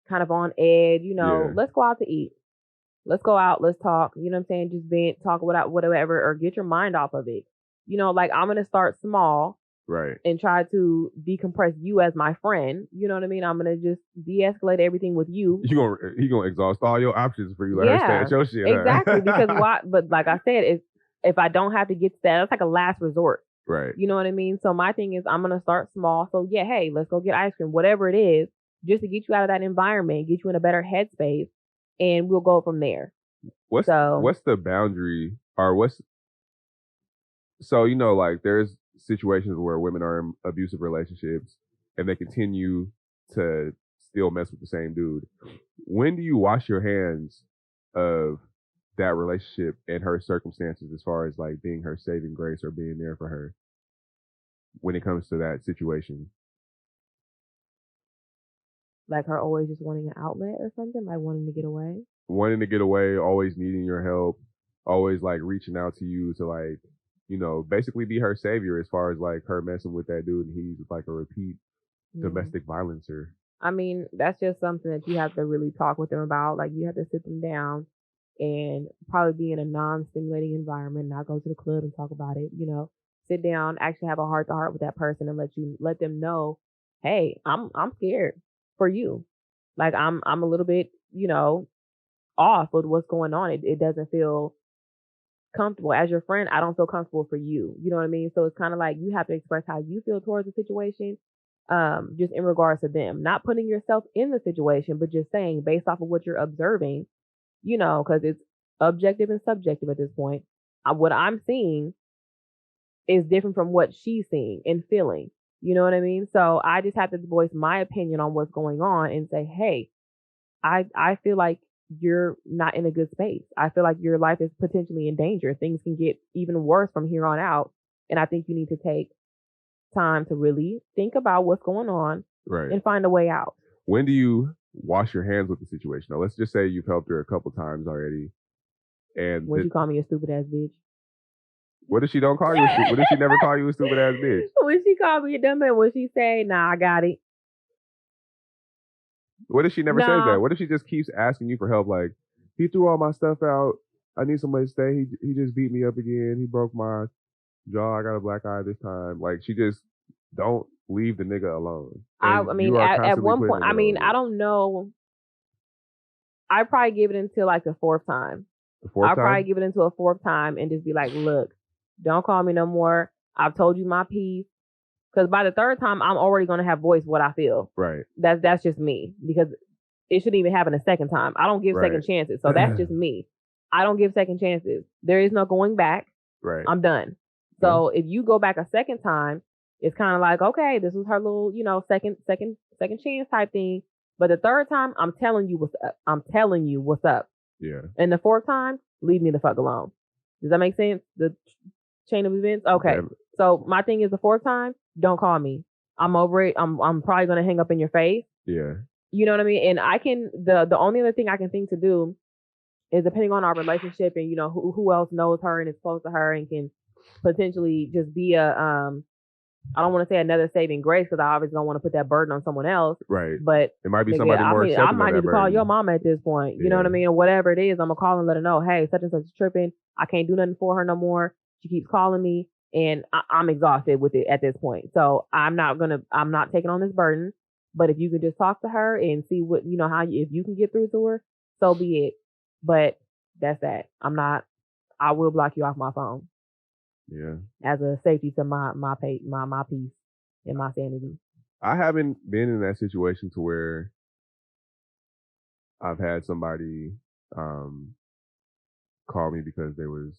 kind of on edge, let's go out to eat. Let's go out. Let's talk. You know what I'm saying? Just vent, talk without whatever, or get your mind off of it. Like I'm gonna start small. Right. And try to decompress you as my friend. You know what I mean? I'm gonna just de-escalate everything with you. He gonna exhaust all your options for you. Let her stay at your shit. Exactly. Huh? Because why? But like I said, if I don't have to get to that, that's like a last resort. Right. You know what I mean? So my thing is, I'm gonna start small. So yeah, hey, let's go get ice cream, whatever it is, just to get you out of that environment, get you in a better headspace, and we'll go from there. What's the boundary, or so like there's situations where women are in abusive relationships and they continue to still mess with the same dude. When do you wash your hands of that relationship and her circumstances as far as like being her saving grace or being there for her when it comes to that situation? Like her always just wanting an outlet or something, like wanting to get away? Wanting to get away, always needing your help, always like reaching out to you to like, basically be her savior as far as like her messing with that dude and he's like a repeat domestic violencer. I mean, that's just something that you have to really talk with them about. Like you have to sit them down and probably be in a non-stimulating environment, not go to the club and talk about it, sit down, actually have a heart to heart with that person and let them know, hey, I'm scared for you. Like I'm a little bit, off with what's going on. It doesn't feel comfortable. As your friend, I don't feel comfortable for you. You know what I mean? So it's kind of like you have to express how you feel towards the situation, just in regards to them. Not putting yourself in the situation, but just saying based off of what you're observing, because it's objective and subjective at this point. What I'm seeing is different from what she's seeing and feeling. You know what I mean? So I just have to voice my opinion on what's going on and say, hey, I feel like you're not in a good space. I feel like your life is potentially in danger. Things can get even worse from here on out. And I think you need to take time to really think about what's going on and find a way out. When do you wash your hands with the situation? Now, let's just say you've helped her a couple times already. And when you call me a stupid ass bitch. What if she don't call you? What if she never call you a stupid ass bitch? When she call me a dumb bitch, when she say, nah, I got it. What if she never says that? What if she just keeps asking you for help? Like, he threw all my stuff out. I need somebody to stay. He just beat me up again. He broke my jaw. I got a black eye this time. Like, she just don't leave the nigga alone. I mean, at one point, I mean, I don't know. I probably give it until like the fourth time. I'll probably give it until a fourth time and just be like, look, don't call me no more. I've told you my piece. Because by the third time, I'm already going to have voiced what I feel. Right. That's just me. Because it shouldn't even happen a second time. I don't give second chances. So that's just me. I don't give second chances. There is no going back. Right. I'm done. So if you go back a second time, it's kind of like, okay, this was her little, second chance type thing. But the third time, I'm telling you what's up. I'm telling you what's up. Yeah. And the fourth time, leave me the fuck alone. Does that make sense? The chain of events? Okay. So my thing is the fourth time, don't call me. I'm over it. I'm probably gonna hang up in your face. Yeah. You know what I mean? And I can the only other thing I can think to do is depending on our relationship and who else knows her and is close to her and can potentially just be a I don't want to say another saving grace because I obviously don't want to put that burden on someone else. Right. But it might be somebody more accepting. I might need to call your mama at this point. You know what I mean? Or whatever it is, I'm gonna call and let her know, hey, such and such is tripping. I can't do nothing for her no more. She keeps calling me and I'm exhausted with it at this point. So I'm not taking on this burden. But if you could just talk to her and see what, if you can get through to her, so be it. But that's that. I will block you off my phone. Yeah. As a safety to my peace and my sanity. I haven't been in that situation to where I've had somebody call me because they was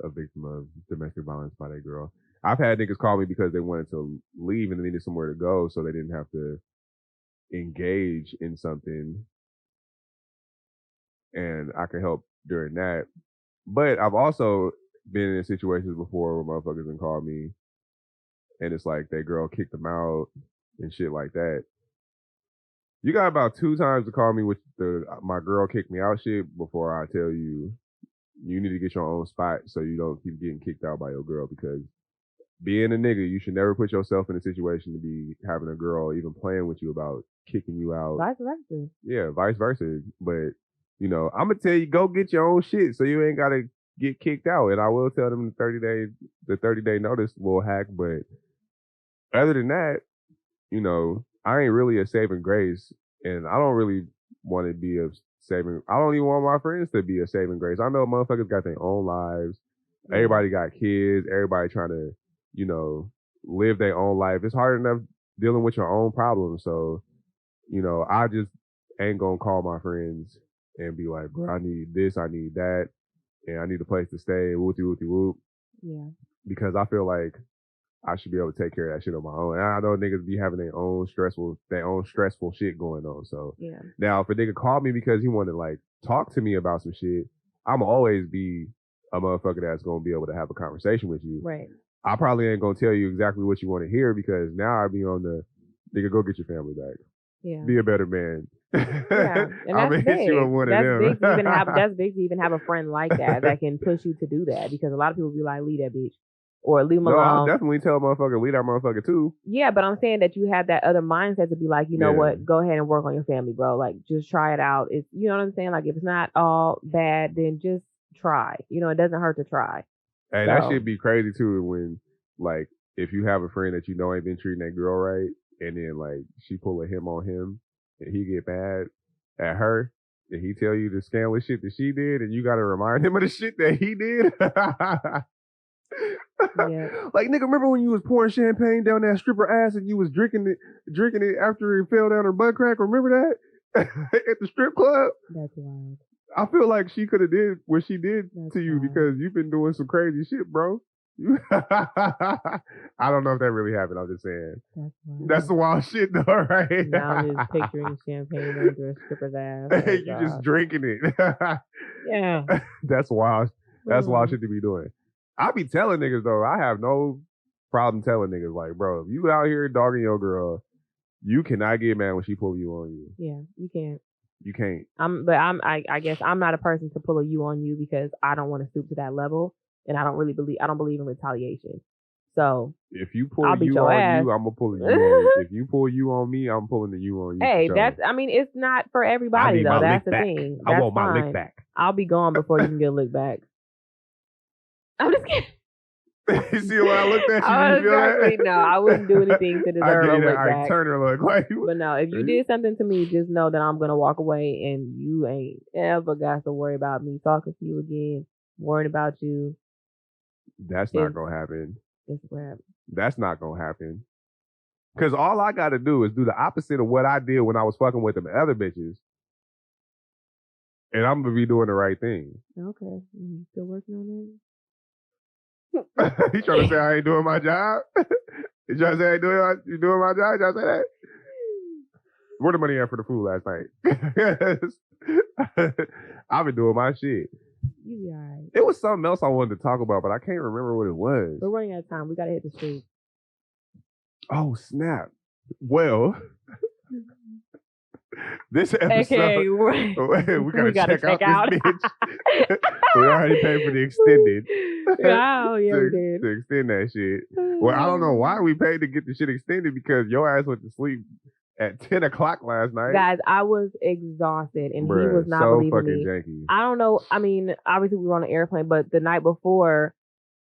a victim of domestic violence by that girl. I've had niggas call me because they wanted to leave and they needed somewhere to go, so they didn't have to engage in something, and I could help during that. But I've also been in situations before where motherfuckers can call me, and it's like that girl kicked them out and shit like that. You got about 2 times to call me with my girl kicked me out shit before I tell you need to get your own spot so you don't keep getting kicked out by your girl, because being a nigga, you should never put yourself in a situation to be having a girl even playing with you about kicking you out. Vice versa. Yeah, vice versa. But, I'm going to tell you, go get your own shit so you ain't got to get kicked out. And I will tell them the 30-day notice will hack. But other than that, I ain't really a saving grace. And I don't really want to be a saving. I don't even want my friends to be a saving grace. I know motherfuckers got their own lives. Yeah. Everybody got kids. Everybody trying to, live their own life. It's hard enough dealing with your own problems. So, I just ain't gonna call my friends and be like, bro, I need this, I need that, and I need a place to stay, whoopty whoop. Yeah. Because I feel like I should be able to take care of that shit on my own. And I know niggas be having their own stressful shit going on. So yeah. Now if a nigga called me because he wanted to like talk to me about some shit, I'ma always be a motherfucker that's gonna be able to have a conversation with you. Right. I probably ain't gonna tell you exactly what you want to hear, because now I be on the nigga, go get your family back. Yeah. Be a better man. Yeah. And I'm gonna hit you with one of them. That's big to even have a friend like that can push you to do that, because a lot of people be like, leave that bitch. Or leave them alone. I'll definitely tell a motherfucker, leave that motherfucker too. Yeah, but I'm saying that you have that other mindset to be like, you know what, go ahead and work on your family, bro. Like, just try it out. It's, you know what I'm saying? Like, if it's not all bad, then just try. It doesn't hurt to try. Hey, that shit be crazy too when, like, if you have a friend that ain't been treating that girl right, and then, like, she pull a him on him, and he get mad at her, and he tell you the scandalous shit that she did, and you gotta remind him of the shit that he did. Yeah. Like, nigga, remember when you was pouring champagne down that stripper ass and you was drinking it after it fell down her butt crack? Remember that? At the strip club? That's wild. I feel like she could have did what she did to you, wild. because you've been doing some crazy shit, bro. I don't know if that really happened. I'm just saying. That's the wild shit, though, right? Now I'm just picturing champagne under a stripper's ass. Hey, you just drinking it. Yeah. That's wild. That's wild shit to be doing. I be telling niggas, though, I have no problem telling niggas, like, bro, if you out here dogging your girl, you cannot get mad when she pull you on you. Yeah, you can't. You can't. I guess I'm not a person to pull a you on you, because I don't want to stoop to that level, and I don't believe in retaliation. So if you pull you on you, I'm gonna pull you on you. If you pull you on me, I'm pulling the you on you. Hey, it's not for everybody though. That's the thing. I want my lick back. I'll be gone before you can get a lick back. I'm just kidding. You see when I looked at you? No, I wouldn't do anything to deserve a lick back. Turner look like. But no, if you did something to me, just know that I'm gonna walk away, and you ain't ever got to worry about me talking to you again, worrying about you. That's not gonna happen. That's not gonna happen. Because all I gotta do is do the opposite of what I did when I was fucking with them other bitches, and I'm gonna be doing the right thing. Okay, still working on that. He trying to say I ain't doing my job? You trying to say I ain't doing my job? You trying to say that? Where the money at for the food last night? I've been doing my shit. You be alright. It was something else I wanted to talk about, but I can't remember what it was. We're running out of time. We gotta hit the street. Oh, snap. Well, this episode, we gotta check out this bitch. We already paid for the extended. Oh, yeah, we did. To extend that shit. Well, I don't know why we paid to get the shit extended, because your ass went to sleep at 10 o'clock last night. Guys, I was exhausted, and he was not believing me. Janky. I don't know. I mean, obviously we were on an airplane, but the night before,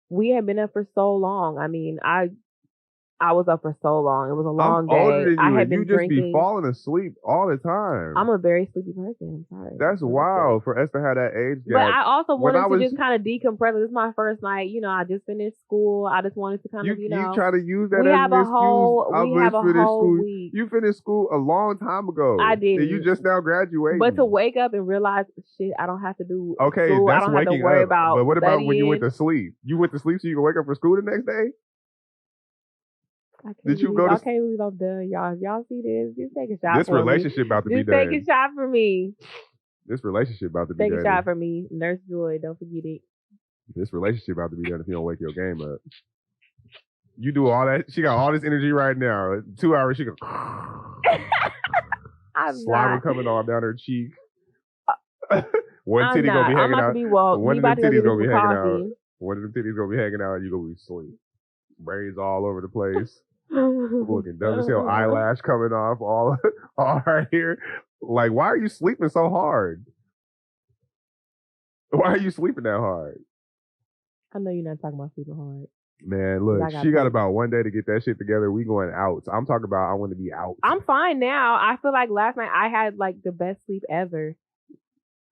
we had been up for so long. I mean, I was up for so long. It was a long I'm older day. than you, I had and been you just drinking. be falling asleep all the time. I'm a very sleepy person. I'm sorry. That's wild for us to have that age gap. But I also wanted to just kind of decompress. This is my first night. You know, I just finished school. I just wanted to kind of, you know. You try to use that we as have an a excuse. whole, we have a whole week. You finished school a long time ago. I did. And you just now graduating. But to wake up and realize, shit, I don't have to do okay, school. that's I don't waking have to worry up. about But what about studying? when you went to sleep? You went to sleep so you can wake up for school the next day? Did you go to... I can't believe I'm done, y'all. Y'all see this? Just take a shot this for me. This relationship about to be done. Just take a shot for me. This relationship about to be done. Take a shot for me. Nurse Joy, don't forget it. This relationship about to be done if you don't wake your game up. You do all that. She got all this energy right now. 2 hours, she go... Slobber coming all down her cheek. One titty gonna be hanging out. One of them titties gonna be hanging out. One of them titties gonna be hanging out and you gonna be asleep. Braids all over the place. Looking dumb as hell. Eyelash coming off all right here. Like, why are you sleeping so hard? Why are you sleeping that hard? I know you're not talking about sleeping hard. Man, look, she got about one day to get that shit together. We going out. So I'm talking about I want to be out. I'm fine now. I feel like last night I had like the best sleep ever.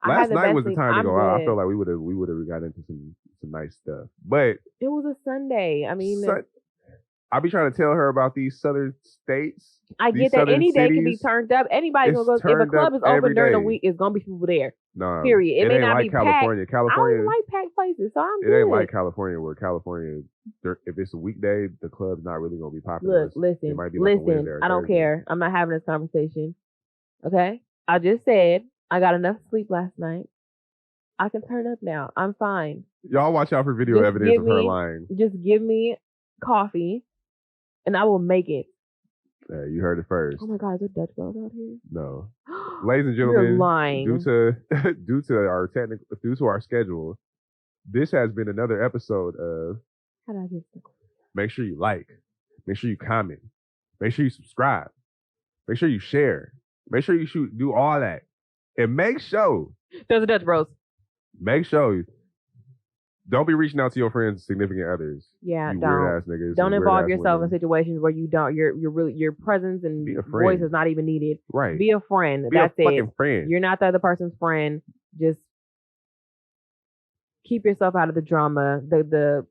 Last night was the time to go out. I feel like we would have got into some nice stuff. But it was a Sunday. I mean, I be trying to tell her about these southern states. I get that any day can be turned up. Anybody's gonna go. If a club is open during the week, it's gonna be people there. No, period. It may not like be California. Packed. California. I don't like packed places, so I'm it good. Ain't like California, where California, if it's a weekday, the club's not really gonna be popular. Look, listen. I don't care. I'm not having this conversation. Okay, I just said I got enough sleep last night. I can turn up now. I'm fine. Y'all watch out for video evidence of her lying. Just give me coffee, and I will make it. Yeah, you heard it first. Oh my God, is there Dutch Bros out here? No. Ladies and gentlemen, you're lying. Due to our schedule, this has been another episode of How do I get the... Make sure you like, make sure you comment, make sure you subscribe, make sure you share, make sure you do all that. And make sure there's a Dutch Bros. Make sure don't be reaching out to your friends' significant others. Yeah, you don't. Weird ass niggas. Don't involve yourself in situations where you don't. Your presence and voice is not even needed. Right. Be a friend. Be That's a fucking friend. You're not the other person's friend. Just keep yourself out of the drama. The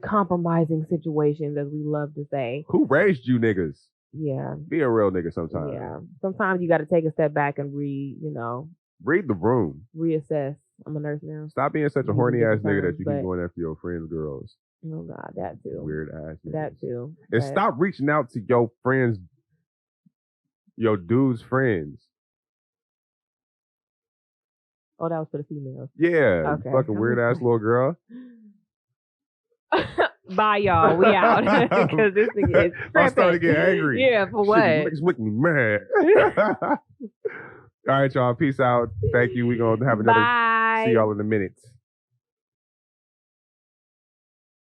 compromising situations, as we love to say. Who raised you niggas? Yeah. Be a real nigga sometimes. Yeah. Sometimes you got to take a step back and read the room. Reassess. I'm a nurse now. Stop being such a horny ass nigga that you keep going after your friends' girls. Oh God, that too. Weird ass niggas. That too. And stop reaching out to your friends, your dude's friends. Oh, that was for the females. Yeah. Okay. Fucking weird ass little girl. Bye, y'all. We out. Because this nigga is tripping. I started to get angry. Yeah, for what? It's making me mad. All right, y'all. Peace out. Thank you. We're going to have another. Bye. See y'all in a minute.